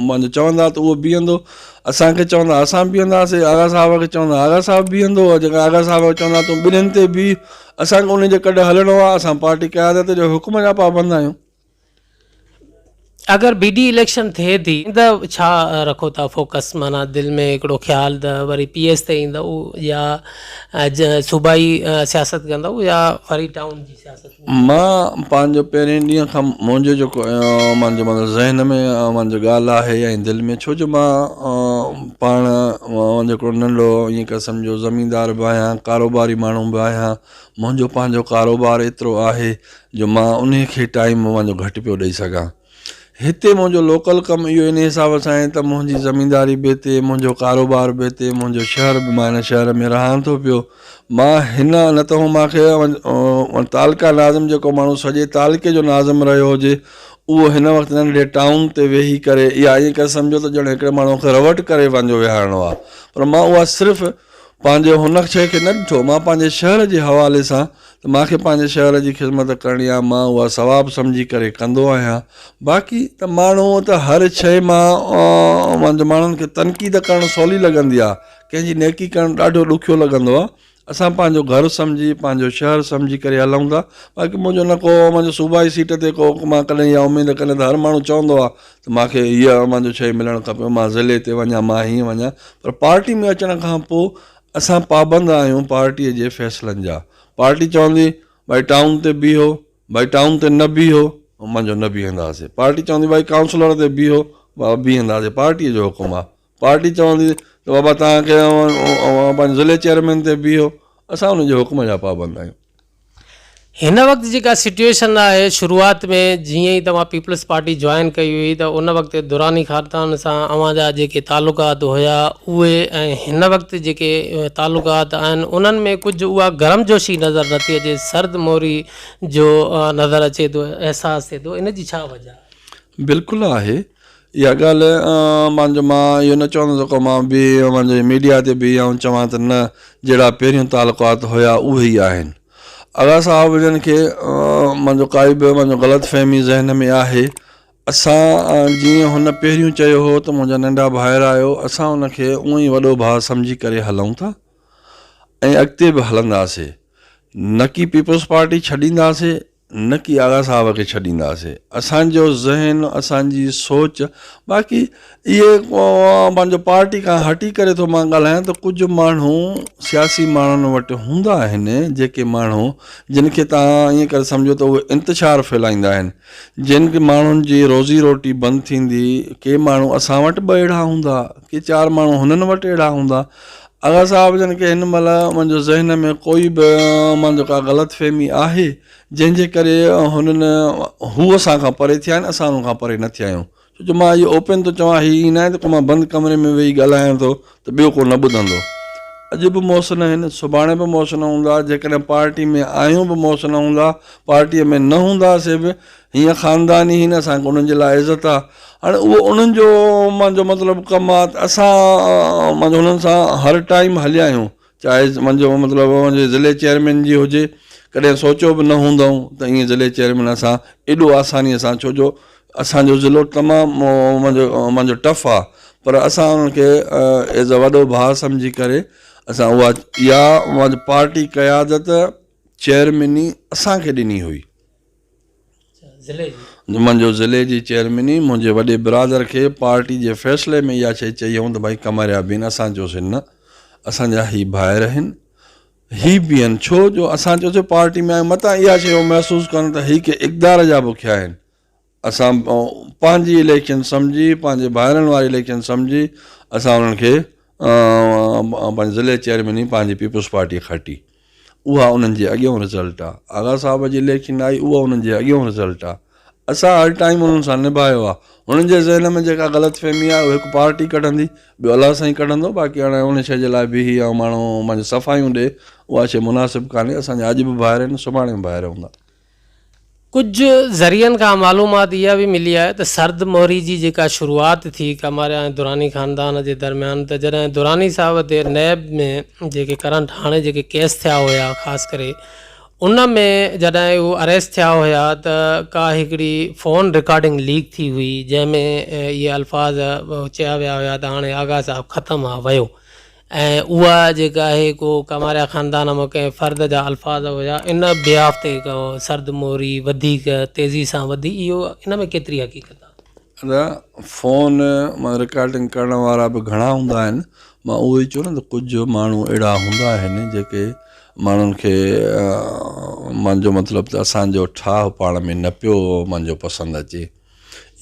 पंहिंजो चवंदा त उहो बीहंदो, असांखे चवंदा असां बीहंदासीं, आगा साहब खे चवंदा आगा साहब बीहंदो, जेका आगा साहब खे चवंदा तूं ॿिन्हिनि ते बीह, असांखे उन जे कॾहिं हलणो आहे। असां पार्टी क़यादत जो हुकुम जा पाबंद आहियूं। अगरि BD इलेक्शन थिए थी त छा रखो था फोकस, माना दिलि में हिकिड़ो ख़्यालु त वरी PS ते ईंदव या सूबाई सियासत कंदव या वरी टाउन जी सियासत? मां पंहिंजो पहिरें ॾींहं खां मुंहिंजो जेको मुंहिंजो मतिलबु ज़हन में मुंहिंजो ॻाल्हि आहे या दिलि में, छो जो मां पाण मुंहिंजो हिकिड़ो नंढो ईअं करे सम्झो ज़मीनदार बि आहियां, कारोबारी माण्हू बि आहियां। मुंहिंजो पंहिंजो कारोबार एतिरो आहे जो मां उन खे टाइम मुंहिंजो घटि पियो ॾेई सघां। हिते मुंहिंजो लोकल कमु इहो इन हिसाब सां आहे त मुंहिंजी ज़मीनदारी बि हिते, मुंहिंजो कारोबार बि हिते, मुंहिंजो शहर बि, मां हिन शहर में रहां थो पियो। मां हिन न त हू मूंखे तालका नाज़िम जेको माण्हू सॼे तालके जो नाज़िम रहियो हुजे, उहो हिन वक़्तु नंढे टाउन ते वेही करे या ईअं करे सम्झो त ॼण हिकिड़े माण्हू खे रवट करे पंहिंजो विहारणो आहे। पर मां उहा सिर्फ़ु पंहिंजे हुन शइ खे न ॾिठो, मां पंहिंजे शहर जे हवाले सां त मूंखे पंहिंजे शहर जी ख़िदमत करणी आहे, मां उहा सवाबु सम्झी करे कंदो आहियां। बाक़ी त माण्हू त हर शइ मां मुंहिंजे माण्हुनि खे तनक़ीद करणु सवली लॻंदी आहे, कंहिंजी नेकी करणु ॾाढो ॾुखियो लॻंदो आहे। असां पंहिंजो घरु सम्झी, पंहिंजो शहर सम्झी करे हलूं था। बाक़ी मुंहिंजो न को मुंहिंजो सूबाई सीट ते को मां कॾहिं इहा उमेदु कॾहिं त हर माण्हू चवंदो आहे त मूंखे हीअ मुंहिंजो शइ मिलणु खपे, मां ज़िले ते वञा, मां हीअं वञा। पर पार्टी में अचण खां पोइ असां पाबंद आहियूं पार्टीअ जे फ़ैसिलनि जा। पार्टी चवंदी भई टाउन ते बीहो, भई टाउन ते न बीहो, मुंहिंजो न बीहंदासीं। पार्टी चवंदी भई काउंसलर ते बीहो, बीहंदासीं, पार्टीअ जो हुकुम आहे। पार्टी चवंदी त बाबा तव्हांखे पंहिंजे ज़िले चेयरमैन ते बीहो, असां उनजे हुकुम जा पाबंद आहियूं। हिन वक़्तु जेका सिचुएशन आहे, शुरूआत में जीअं ई तव्हां पीपल्स पार्टी जॉइन कई हुई त उन वक़्तु दुरानी ख़ानदान सां अव्हांजा जेके तालुकात हुया उहे, ऐं हिन वक़्तु जेके तालुकात आहिनि उन्हनि में कुझु उहा गर्मजोशी नज़र नथी अचे, सर्द मोरी जो नज़र अचे थो, अहसासु थिए थो, इन जी छा वजह? बिल्कुलु आहे इहा ॻाल्हि। मां इहो न चवंदुसि को मां बि मुंहिंजे मीडिया ते बि ऐं चवां त न, जहिड़ा पहिरियों तालुकात हुया उहे ई आहिनि। आगा साहब जन खे मुंहिंजो काई बि मुंहिंजो ग़लति ज़हन में आहे। असां जीअं हुन पहिरियों चयो हो त मुंहिंजा नंढा भाइर आहियो, असां उनखे उहो ई वॾो भाउ सम्झी करे हलूं था ऐं अॻिते बि हलंदासीं। न की पीपल्स पार्टी छॾींदासीं, न की आगा साहब खे छॾींदासीं। असांजो ज़हन, असांजी सोच, बाक़ी इहे पंहिंजो पार्टी खां हटी करे थो मां ॻाल्हायां त कुझु माण्हू सियासी माण्हुनि वटि हूंदा आहिनि, जेके माण्हू जिन खे तव्हां ईअं करे सम्झो त उहे इंतिशार फैलाईंदा आहिनि, जिन खे माण्हुनि जी रोज़ी रोटी बंदि थींदी। के माण्हू असां वटि बि अहिड़ा हूंदा, के 4 माण्हू हुननि वटि अहिड़ा हूंदा। आगा साहब जन खे हिन महिल मुंहिंजो ज़हन में कोई बि मुंहिंजो का ग़लति आहे जंहिंजे करे हुननि हू असां खां परे थिया आहिनि, असां हुन खां परे न थिया आहियूं। छो जो मां इहो ओपन थो चवां, हीअ न आहे त को मां बंदि कमरे में वेही ॻाल्हायां थो त ॿियो को न ॿुधंदो। अॼु बि मौसम आहिनि, सुभाणे बि मौसम हूंदा, जेकॾहिं पार्टी में आहियूं बि मौसम हूंदा, पार्टीअ में न हूंदासीं बि, हीअं ख़ानदानी ही न, असांखे उन्हनि जे लाइ इज़त आहे। हाणे उहो उन्हनि जो मुंहिंजो मतिलबु कमु आहे त असां मुंहिंजो उन्हनि सां हर टाइम हलिया आहियूं। चाहे मुंहिंजो मतिलबु मुंहिंजे ज़िले चेयरमैन जी हुजे, कॾहिं सोचियो बि न हूंदो त ईअं ज़िले चेयरमैन असां एॾो आसानीअ सां, छो जो असांजो ज़िलो तमामु मुंहिंजो टफ आहे, पर असां उनखे एज़ अ वॾो भाउ सम्झी करे असां उहा इहा पार्टी क़यादत चेयरमैनी असांखे ॾिनी हुई। मुंहिंजो ज़िले जी चेयरमैनी मुंहिंजे वॾे बिरादर खे पार्टी जे फ़ैसिले में इहा शइ चई हुअऊं त भई कमरिया बीन, असां चयोसीं न, असांजा ही भाइर आहिनि, ही बि आहिनि। छो जो असां चयोसीं पार्टी में मतां इहा शइ महसूसु कनि त ही के इक़्तिदार जा बुखिया आहिनि। असां पंहिंजी इलेक्शन सम्झी, पंहिंजे ॿाहिरनि वारी इलेक्शन सम्झी असां उन्हनि खे पंहिंजे ज़िले चेयरमैनी पंहिंजी पीपल्स पार्टी खटी। उहा उन्हनि जे अॻियां रिज़ल्ट आहे। आगा साहब जी इलेक्शन आई, उहा उन्हनि जे अॻियां रिज़ल्ट आहे। असां हर टाइम उन्हनि सां निभायो आहे। उन्हनि जे ज़हन में जेका ग़लतफ़हमी आहे उहा हिकु पार्टी कढंदी, ॿियो अलाह सां ई कढंदो। बाक़ी हाणे उन शइ जे लाइ बीही ऐं माण्हू पंहिंजी सफ़ाइयूं ॾिए, उहा शइ मुनासिबु कान्हे। असांजा अॼु बि ॿाहिरि आहिनि, सुभाणे बि ॿाहिरि हूंदा। कुझु ज़रियनि खां मालूमात इहा बि मिली आहे त सर्द मोहरी जी जेका शुरूआति थी कमारिया ऐं दुरानी ख़ानदान जे दरमियान, त जॾहिं दुरानी साहब ते नैब में जेके करंट हाणे जेके केस थिया हुया, ख़ासि करे उन में जॾहिं उहे अरेस्ट थिया हुया त का हिकिड़ी फ़ोन रिकॉर्डिंग लीक थी हुई, जंहिंमें इहे अल्फाज़ चया विया हुया त हाणे आगा साहब ख़तमु आहे वियो। ऐं उहा जेका आहे को कमारिया ख़ानदान मां कंहिं फ़र्द जा अल्फाज़ हुया, इन बिहाफ ते को सर्द मोहरी वधीक तेज़ी सां वधी। इहो इन में केतिरी हक़ीक़त आहे? फ़ोन मां रिकॉर्डिंग करण वारा बि घणा हूंदा आहिनि। मां उहो ई चयो न त कुझु माण्हू अहिड़ा हूंदा आहिनि जेके माण्हुनि खे मुंहिंजो मतिलबु त असांजो ठाह पाण में न पियो मुंहिंजो पसंदि अचे।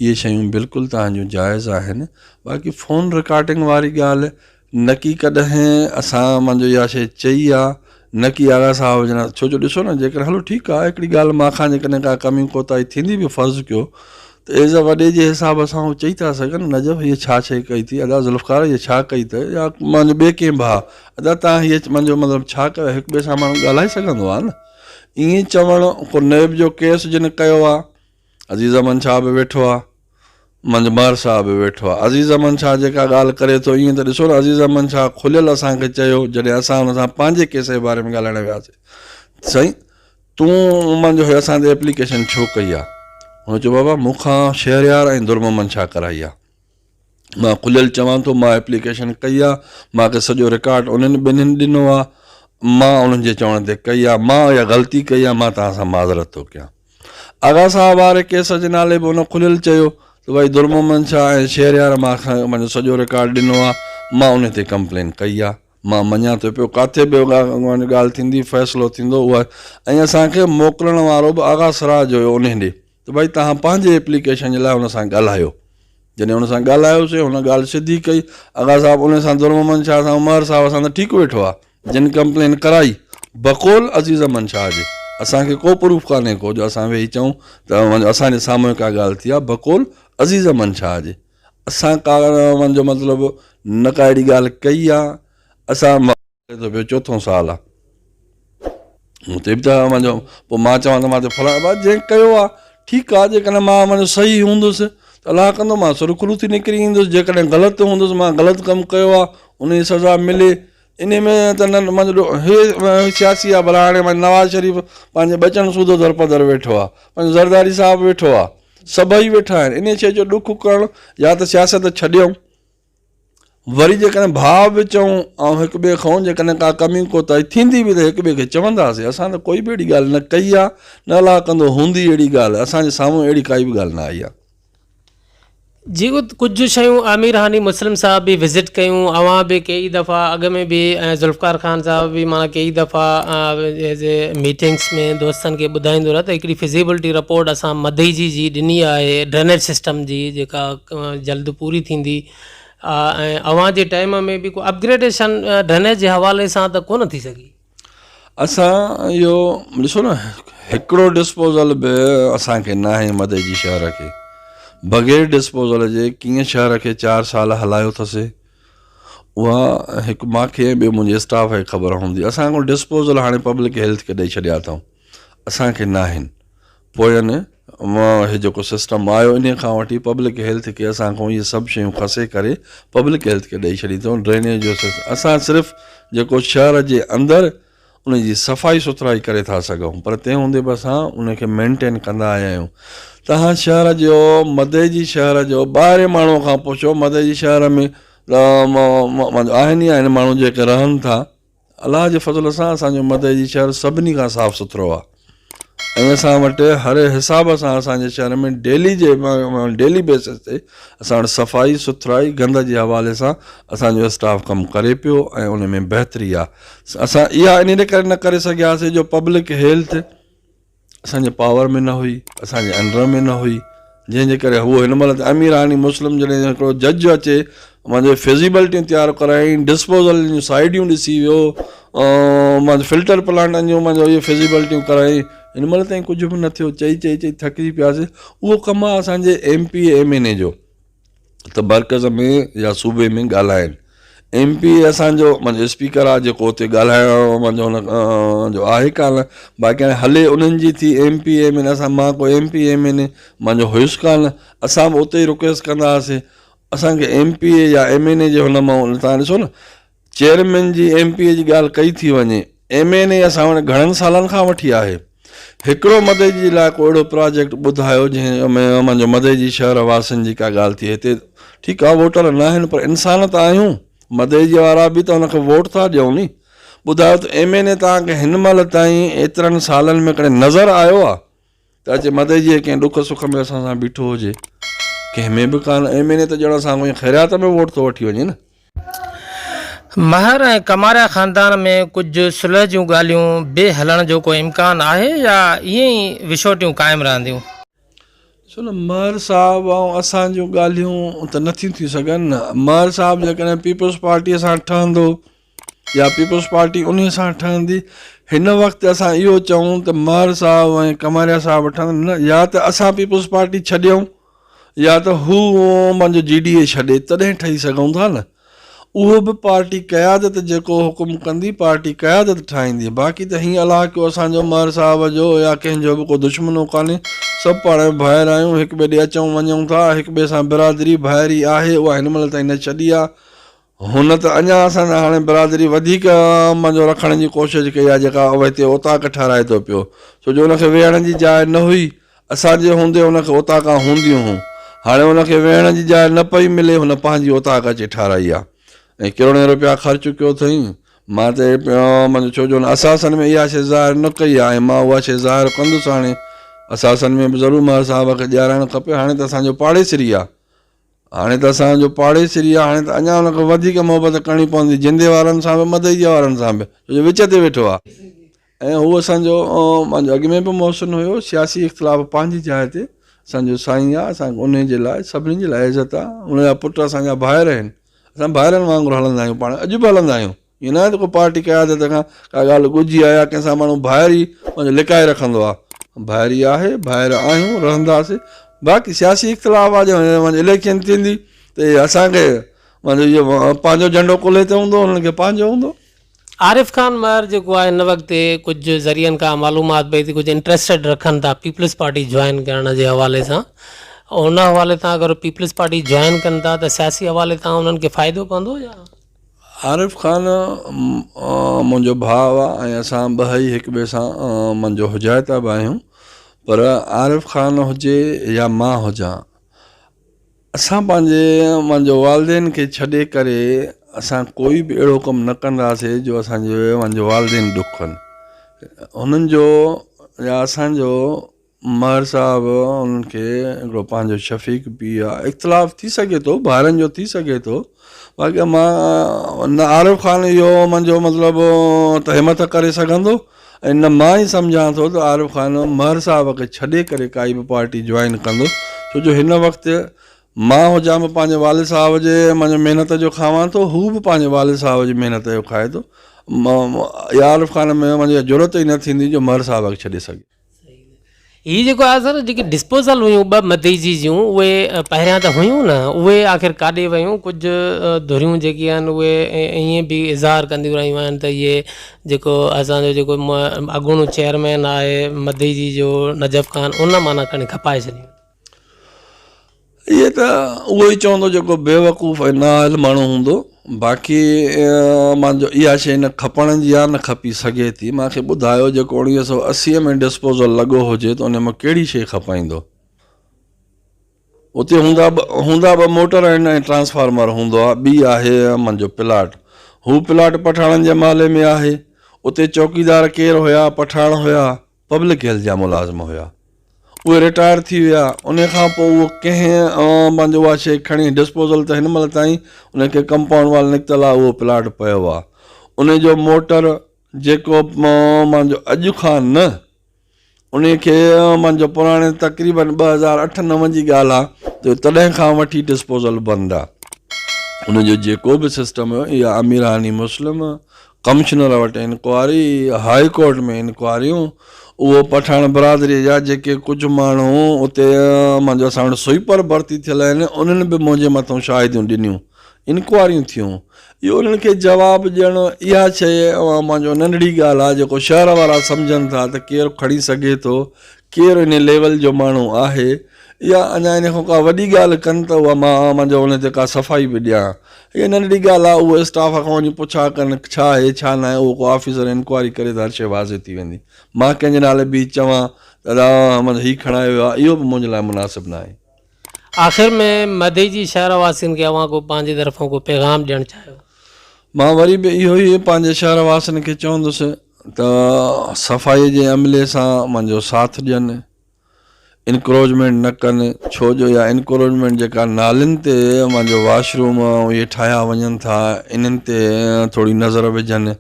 इहे शयूं बिल्कुलु तव्हांजूं जाइज़ आहिनि। बाक़ी फ़ोन रिकॉर्डिंग वारी ॻाल्हि न की कॾहिं असां मुंहिंजो इहा शइ चई आहे, न की आगा साहब जना। छो जो ॾिसो न, जेकर हलो ठीकु आहे, हिकिड़ी ॻाल्हि मां जेकॾहिं का कमी कोताही थींदी बि फ़र्ज़ु कयो, त एज़ अ वॾे जे हिसाब सां उहो चई था सघनि, नजब हीअ छा शइ कई थी, अदा ज़ुल्फ़कार हीअ छा कई अथई, या मुंहिंजो ॿिए कंहिं भाउ अदा तव्हां हीअ मुंहिंजो मतिलबु छा कयो। हिक ॿिए सां माण्हू ॻाल्हाए सघंदो आहे न। ईअं चवणु को नैब जो केस जिन कयो आहे, अज़ीज़ अमन शाह बि वेठो आहे, मुंहिंजो मर साहब बि वेठो आहे। अज़ीज़ अमन शाह जेका ॻाल्हि करे थो, ईअं त ॾिसो न, अज़ीज़ अमन शाह खुलियल असांखे चयो जॾहिं असां हुन सां पंहिंजे केस जे बारे में ॻाल्हाइण वियासीं, साईं तूं मुंहिंजो असां ते एप्लीकेशन छो कई आहे? हुन चयो बाबा मूंखां शहरयार ऐं दुरममन शाह कराई आहे। मां खुलियल चवां थो, मां एप्लीकेशन कई आहे, मूंखे सॼो रिकॉर्ड उन्हनि ॿिन्हिनि ॾिनो आहे, मां उन्हनि जे चवण ते कई आहे, मां इहा ग़लती कई आहे, मां तव्हां सां माज़रत थो कयां। आगा साहब वारे केस जे नाले बि उन खुलियल चयो त भई दुरममन शाह ऐं शहरयार मूंखां मुंहिंजो सॼो रिकॉर्ड ॾिनो आहे, मां उन ते कंप्लेन कई आहे। मां मञा थो पियो किथे बि ॻाल्हि थींदी, फ़ैसिलो थींदो उहा। ऐं असांखे मोकिलण वारो बि आगा सिराज हुयो उन ॾे, त भई तव्हां पंहिंजे एप्लीकेशन जे लाइ हुन सां ॻाल्हायो। जॾहिं हुन सां ॻाल्हायोसीं, हुन ॻाल्हि सिधी कई। आगा साहब उन सां दुरममन शाह सां उमर साहब सां त ठीकु वेठो आहे, जिन कंप्लेन कराई बक़ौल अज़ीज़ अमन शाह जी। असांखे को प्रूफ कान्हे को जो असां वेही चऊं त असांजे साम्हूं का ॻाल्हि थी आहे, बक़ौल अज़ीज़ अमन शाह जी। असां का मुंहिंजो मतिलबु न का अहिड़ी ॻाल्हि कई आहे। असां थो पियो 4थों साल आहे, हुते बि त मुंहिंजो पोइ मां चवां त मां त फलाणो जंहिं कयो आहे ठीकु आहे। जेकॾहिं मां मुंहिंजो सही हूंदुसि त अलाह कंदो मां सुरखुरू थी निकिरी ईंदुसि। जेकॾहिं ग़लति हूंदुसि, मां ग़लति कमु कयो आहे, उन जी सज़ा मिले। इन में त न मुंहिंजो हे सियासी आहे। भला हाणे नवाज़ शरीफ़ पंहिंजे बचन सूदो दरपदर वेठो आहे, पंहिंजो ज़रदारी साहिबु वेठो आहे, सभई वेठा आहिनि। इन शइ जो ॾुख करणु या त सियासत छॾियऊं, वरी जेकॾहिं भाव बि चऊं ऐं हिक ॿिए खां जेकॾहिं का कमी कोताही थींदी बि त हिक ॿिए खे चवंदासीं। असां त कोई बि अहिड़ी ॻाल्हि न कई आहे, न अलाह कंदो हूंदी अहिड़ी ॻाल्हि। असांजे साम्हूं अहिड़ी काई बि ॻाल्हि न आई आहे। जी कुझु शयूं आमिर हानी मुस्लिम साहब बि विज़िट कयूं, अवां बि कई दफ़ा अॻ में बि, ऐं ज़ुल्फ़कार ख़ान साहब बि माना कई दफ़ा एज़ ए मीटिंग्स में दोस्तनि खे ॿुधाईंदो रहे त हिकिड़ी फिज़िबिलिटी रिपोर्ट असां मधई जी ॾिनी आहे, ड्रेनेज सिस्टम जी, जेका जल्द पूरी थींदी। ऐं अवां जे टाइम में बि को अपग्रेडेशन ड्रेनेज जे हवाले सां त कोन थी सघी। असां इहो ॾिसो न, हिकिड़ो डिस्पोज़ल बि असांखे न आहे मधई जी शहर खे। बग़ैर डिस्पोज़ल जे कीअं शहर खे 4 साल हलायो अथसि, उहा हिकु मूंखे ॿियो मुंहिंजे स्टाफ खे ख़बर हूंदी। असां को डिस्पोज़ल हाणे पब्लिक हेल्थ खे ॾेई छॾिया अथऊं, असांखे न आहिनि। पोयनि हे जेको सिस्टम आयो, इन खां वठी पब्लिक हेल्थ खे असां खां इहे सभु शयूं खसे करे पब्लिक हेल्थ खे ॾेई छॾी अथऊं। ड्रेनेज जो सिस्टम असां सिर्फ़ु जेको शहर जे अंदरि उन जी सफ़ाई सुथराई करे था सघूं, पर तंहिं हूंदे बि असां उनखे मेंटेन कंदा आया आहियूं। तव्हां शहर जो, मधई जी शहर जो ॿाहिरि माण्हूअ खां पुछो, मधई जी शहर में आहिनि ई आहिनि माण्हू जेके रहनि था। अलाह जे फज़ल सां असांजो मधई जी शहर सभिनी खां साफ़ु सुथिरो आहे। ऐं असां वटि हर हिसाब सां असांजे शहर में डेली बेसिस ते असां वटि सफ़ाई सुथराई गंद जे हवाले सां असांजो स्टाफ कमु करे पियो, ऐं उन में बहितरी आहे। असां इहा इन करे न करे सघियासीं जो पब्लिक हेल्थ असांजे पावर में न हुई, असांजे अंडर में न हुई। जंहिंजे करे उहो हिन महिल अमीर हानी मुस्लिम जॾहिं हिकिड़ो जज अचे मुंहिंजो फिज़िबिलिटियूं तयारु कराईं, डिस्पोज़ल जूं साइडियूं ॾिसी वियो, मुंहिंजो फिल्टर प्लांटनि जूं मुंहिंजो इहे फिज़िबिलिटियूं कराई, हिन महिल ताईं कुझु बि न थियो। चई थकिजी पियासीं। उहो कमु आहे असांजे MP MNA जो, त मर्कज़ में या सूबे में ॻाल्हाइनि। MP असांजो मुंहिंजो स्पीकर आहे जेको हुते ॻाल्हाइणो मुंहिंजो हुन जो आहे कान, बाक़ी हाणे हले उन्हनि जी थी MP MNA। मां को MP MNA मुंहिंजो हुयुसि कान, असां बि उते ई रिक्वेस्ट कंदा हुआसीं असांखे MP या MNA जे हुन मां तव्हां ॾिसो न, चेयरमैन जी MP जी ॻाल्हि कई थी वञे, MNA असां वटि घणनि सालनि खां वठी आहे। हिकिड़ो मदई जी लाइ को अहिड़ो प्रोजेक्ट ॿुधायो जंहिं में मुंहिंजो मदई जी शहर वासियुनि जी का ॻाल्हि थिए हिते। ठीकु आहे, वोटर न आहिनि पर इंसान त आहियूं, मदई जे वारा बि त हुनखे वोट था ॾियूं नी। ॿुधायो त MNA तव्हांखे हिन महिल ताईं एतिरनि सालनि में कॾहिं नज़र आयो आहे त अचे मदई जे कंहिं ॾुख सुख में असां सां बीठो हुजे? कंहिंमें बि कान। MNA त ॼण असां ख़ैरियात में वोट थो वठी वञे न। महर ऐं कमारिया ख़ानदान में कुझु सुलह जूं ॻाल्हियूं ॿिए हलण जो को इम्कान आहे या ईअं ई विछोटियूं क़ाइमु रहंदियूं? छो न महर साहब ऐं असांजूं ॻाल्हियूं त नथियूं थी सघनि न। महर साहब जेकॾहिं पीपल्स पार्टीअ सां ठहंदो या पीपल्स पार्टी उन सां ठहंदी, हिन वक़्तु असां इहो चऊं त महर साहब ऐं कमारिया साहब ठहनि न, या त असां पीपल्स पार्टी छॾियूं या त हू मुंहिंजो GDA छॾे, तॾहिं ठही सघूं था न। उहो बि पार्टी क़यादत जेको हुकुम कंदी पार्टी क़यादत ठाहींदी। बाक़ी त हीअं अलाह कयो असांजो महर साहब जो या कंहिंजो बि को दुश्मनो कान्हे, सभु पाण भाइर आहियूं, हिक ॿिए ॾे अचूं वञूं था, हिक ॿिए सां बिरादरी भाइरी आहे, उहा हिन महिल ताईं न छॾी आहे। हुन त अञा असां हाणे बिरादरी वधीक मुंहिंजो रखण जी कोशिशि कई आहे, जेका हिते ओताक ठाराए थो पियो, छो जो हुनखे वेहण जी जाइ न हुई। असांजे हूंदे हुनखे ओताका हूंदियूं हुयूं, हाणे हुनखे वेहण जी जाइ न पई मिले, हुन पंहिंजी ओताक अचे ठाराई आहे ऐं करोड़े रुपया ख़र्च कयो अथई। मां त मुंहिंजो छो जो असासन में इहा शइ ज़ाहिर न कई आहे ऐं मां उहा शइ ज़ाहिर कंदुसि। हाणे असासन में बि ज़रूरु महर साहब खे ॾियाराइणु खपे। हाणे त असांजो पाड़ेसरी आहे, हाणे त असांजो पाड़ेसरी आहे, हाणे त अञा हुनखे वधीक मोहबत करणी पवंदी, जिंदे वारनि सां बि मदई वारनि सां बि, छो जो विच ते वेठो आहे। ऐं उहो असांजो मुंहिंजो अॻ में बि मोहसिन हुयो। सियासी इख़्तिलाफ़ पंहिंजी जाइ ते, असांजो साईं आहे, असांखे उन जे लाइ सभिनी जे लाइ इज़त आहे। उनजा पुट असांजा भाइर आहिनि, असां भाइरनि वांगुरु हलंदा आहियूं, पाण अॼु बि हलंदा आहियूं। ईअं न आहे त को पार्टी क़यादत खां का ॻाल्हि ॻुझी आहे या कंहिंसां माण्हू भाइरी मुंहिंजो लिकाए रखंदो आहे, भाइरी आहे, भाइर आहियूं, रहंदासीं। बाक़ी सियासी इख़्तिलाफ़ आहे, जो इलेक्शन थींदी त असांखे मुंहिंजो इहो पंहिंजो झंडो कुल्हे ते हूंदो, हुननि खे पंहिंजो हूंदो। आरिफ़ ख़ान महर जेको आहे हिन वक़्तु कुझु ज़रियनि खां मालूमात पई थी कुझु इंट्रस्टेड रखनि था पीपल्स पार्टी जॉइन करण जे हवाले सां, उन हवाले तां अगरि पीपल्स पार्टी जॉइन कनि था त सियासी हवाले तां उन्हनि खे फ़ाइदो पवंदो या? आरिफ़ ख़ान मुंहिंजो भाउ आहे ऐं असां ॿई हिक ॿिए सां मुंहिंजो हुजाइता बि आहियूं, पर आरिफ़ ख़ान हुजे या मां हुजां, असां मुंहिंजो वालदेन खे छॾे करे असां कोई बि अहिड़ो कमु न कंदासीं जो मुंहिंजो वालदेन ॾुखनि। हुननि जो या असांजो महर साहब उन्हनि खे हिकिड़ो पंहिंजो शफ़ीक बि आहे, इख़्तिलाफ़ थी सघे थो, भाइरनि जो थी सघे थो। बाक़ी मां न आरिफ़ ख़ान इहो मुंहिंजो मतिलबु त हिमत करे सघंदो ऐं न मां ई सम्झां थो त आरिफ़ ख़ान महर साहब खे छॾे करे काई बि पार्टी जॉइन कंदो, छो जो हिन वक़्तु मां हुजां बि पंहिंजे वालिद साहब जे मुंहिंजो महिनत जो खावां थो, हू बि पंहिंजे वालिद साहब जी महिनत जो खाए थो। आरिफ़ ख़ान में मुंहिंजी ज़रूरत ई न थींदी जो महर साहब खे छॾे सघे। हीअ जेको आहे सर जेके डिस्पोज़ल हुयूं ॿ मदईजी जूं, उहे पहिरियां त हुयूं न, उहे आख़िर काॾे वियूं? कुझु धुरियूं जेकी आहिनि उहे ईअं बि इज़हार कंदियूं रहियूं आहिनि त इहे जेको असांजो जेको अॻूणो चेयरमैन आहे मदईजी जो नजफ़ ख़ान, उन माना खणी खपाए छॾियूं। इहे त उहो ई चवंदो जेको बेवकूफ़ ऐं नाअहल माण्हू हूंदो। बाक़ी मुंहिंजो इहा शइ न खपण जी आहे, न खपी सघे थी। मूंखे ॿुधायो जेको 1980 में डिस्पोज़ल लॻो हुजे त उन में कहिड़ी शइ खपाईंदो? उते हूंदा ॿ मोटर आहिनि ऐं ट्रांसफार्मर हूंदो आहे, ॿी आहे मुंहिंजो प्लाट। हू प्लाट पठाणनि जे माले में आहे। उते चौकीदार केरु हुया? पठाण हुया, पब्लिक हेल्थ जा मुलाज़िम हुया, उहे रिटायर थी विया। उन खां पोइ उहो कंहिं मुंहिंजो उहा शइ खणी डिस्पोज़ल त हिन महिल ताईं उनखे कंपाउंड वाल निकितल आहे, उहो प्लाट पियो आहे। उनजो मोटर जेको मुंहिंजो अॼु खां न उन खे मुंहिंजो पुराणे तक़रीबन 2008-9 जी ॻाल्हि आहे त तॾहिं खां वठी डिस्पोज़ल बंदि आहे। उनजो जेको बि सिस्टम हुयो इहा अमीरानी मुस्लिम कमिश्नर वटि इंक्वायरी, हाई कोर्ट में इंक्वायरियूं, उहो पठाण बिरादरी जा जेके कुझु माण्हू उते मुंहिंजो असां वटि स्वीपर भर्ती थियल आहिनि उन्हनि बि मुंहिंजे मथां शाहिदियूं ॾिनियूं, इंक्वायरियूं थियूं। इहो उन्हनि खे जवाबु ॾियणु इहा शइ मुंहिंजो नंढड़ी ॻाल्हि आहे जेको शहर वारा सम्झनि था त केरु खणी सघे थो, केरु इन लेवल जो माण्हू आहे। इहा अञा इन खां का वॾी ॻाल्हि कनि त उहा मुंहिंजो उन ते का सफ़ाई बि ॾियां। इहा नंढड़ी ॻाल्हि आहे, उहो स्टाफ खां वञी पुछा कनि छा आहे छा न आहे, उहो को ऑफिसर इंक्वायरी करे त हर शइ वाज़े थी वेंदी। मां कंहिंजे नाले बि चवां त हीउ खणायो वियो आहे, इहो बि मुंहिंजे लाइ मुनासिबु न आहे। आख़िर में मधी जी शहरवासियुनि खे अव्हां को पंहिंजी तरफ़ां को पैगाम ॾियणु चाहियो? मां वरी बि इहो ई पंहिंजे शहर वासियुनि खे चवंदुसि त सफ़ाई जे अमले सां मुंहिंजो साथ ॾियनि, इनक्रोचमेंट न कनि, छो जो इहा इनक्रोचमेंट जेका नालियुनि ते मुंहिंजो वाशरूम इहे ठाहिया वञनि था इन्हनि ते थोरी नज़र विझनि।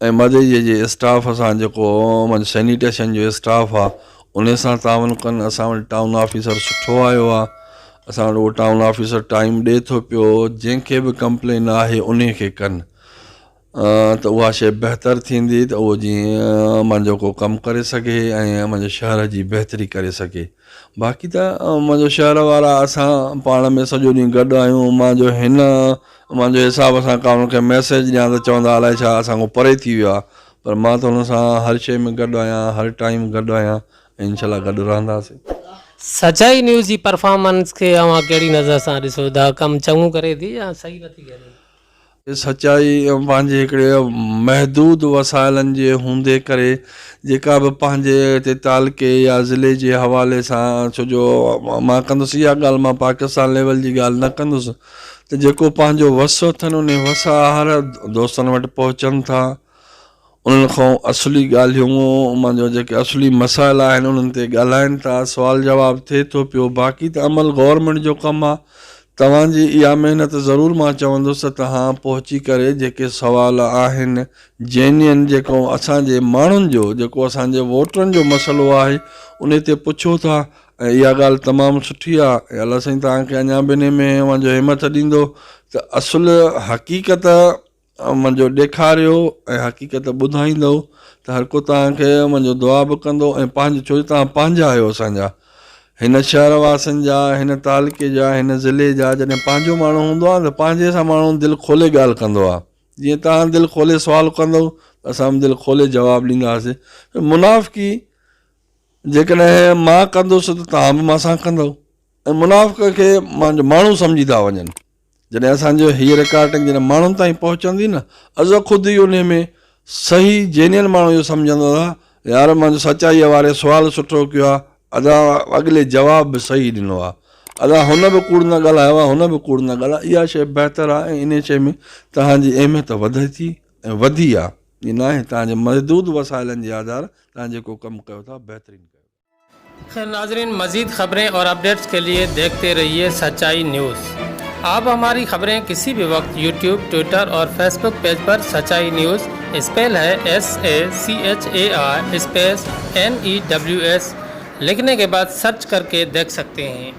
ऐं मदे जे स्टाफ सां जेको मुंहिंजो सैनिटेशन जो स्टाफ आहे उन सां तावन कनि। असां वटि टाउन ऑफिसर सुठो आयो आहे, असां वटि उहो टाउन ऑफिसर टाइम ॾिए थो पियो, जंहिंखे बि कंप्लेन आहे उन खे कनि त उहा शइ बहितर थींदी, त उहो जीअं मुंहिंजो को कमु करे सघे ऐं मुंहिंजे शहर जी बहितरी करे सघे। बाक़ी त मुंहिंजो शहर वारा असां पाण में सॼो ॾींहुं गॾु आहियूं। मुंहिंजो हिसाब सां का हुनखे मैसेज ॾियां त चवंदा अलाए छा असांखां परे थी वियो आहे, पर मां त हुन सां हर शइ में गॾु आहियां, हर टाइम गॾु आहियां ऐं इनशाला गॾु रहंदासीं। सचाई न्यूज़ जी परफॉर्मेंस खे अव्हां कहिड़ी नज़र सां ॾिसो था? कमु चङो करे थी या सही नथी करे? सचाई पंहिंजे हिकिड़े महदूद वसाइलनि जे हूंदे करे जेका बि पंहिंजे हिते तालुके या ज़िले जे हवाले सां, छो जो मां कंदुसि इहा ॻाल्हि, मां पाकिस्तान लेवल जी ॻाल्हि न कंदुसि, त जेको पंहिंजो वसो अथनि उन वसा हर दोस्तनि वटि पहुचनि था, उन्हनि खां असली ॻाल्हियूं मुंहिंजो जेके असली मसाइला आहिनि उन्हनि ते ॻाल्हाइनि था, सुवाल जवाबु थिए थो पियो। बाक़ी त अमल गवर्नमेंट जो कमु आहे। तव्हांजी इहा महिनत ज़रूरु मां चवंदुसि त तव्हां पहुची करे जेके सुवाल आहिनि जेन्युइन, जेको असांजे माण्हुनि जो, जेको असांजे वोटरनि जो मसइलो आहे उन ते पुछो था, ऐं इहा ॻाल्हि तमामु सुठी आहे। अलाह साईं तव्हांखे अञा बि इन में मुंहिंजो हिमत ॾींदो त असुलु हक़ीक़त मुंहिंजो ॾेखारियो ऐं हक़ीक़त ॿुधाईंदो त हर को तव्हांखे मुंहिंजो दुआ बि कंदो। ऐं पंहिंजो, छो जो तव्हां पंहिंजा आहियो असांजा, हिन शहर वासियुनि जा, हिन तालुके जा, हिन ज़िले जा। जॾहिं पंहिंजो माण्हू हूंदो आहे त पंहिंजे सां माण्हू दिलि खोले ॻाल्हि कंदो आहे। जीअं तव्हां दिलि खोले सुवालु कंदव असां बि दिलि खोले जवाबु ॾींदासीं। मुनाफ़िकी जेकॾहिं मां कंदुसि त तव्हां बि मूंसां कंदव, ऐं मुनाफ़िक खे मुंहिंजो माण्हू सम्झी था वञनि। जॾहिं असांजो हीअ रिकॉर्डिंग जॾहिं माण्हुनि ताईं पहुचंदी न, असां ख़ुदि ई उन में सही जेन्युइन माण्हू इहो सम्झंदो आहे यार मुंहिंजो सचाईअ वारे सुवालु सुठो कयो आहे, अदा अॻिले जवाब बि सही ॾिनो आहे, अदा हुन बि कूड़ न ॻाल्हायो आहे, हुन बि कूड़ न ॻाल्हायो। इहा शइ बहितरु आहे ऐं इन शइ में तव्हांजी अहमियत वधे थी ऐं वधी आहे। ईअं न आहे, तव्हांजे महदूद वसाइलनि जे आधार तव्हां जेको कमु कयो था बहितरीनु कयो। खैर नाजरीन, मज़ीद खबरें और अपडेट्स के लिए देखते रहिए सच्चाई न्यूज़। आप हमारी खबरें किसी भी वक्त यूट्यूब, ट्विटर और फेसबुक पेज पर सच्चाई न्यूज़, स्पेल है SACHAI स्पेस NEWS लिखने के बाद सर्च करके देख सकते हैं।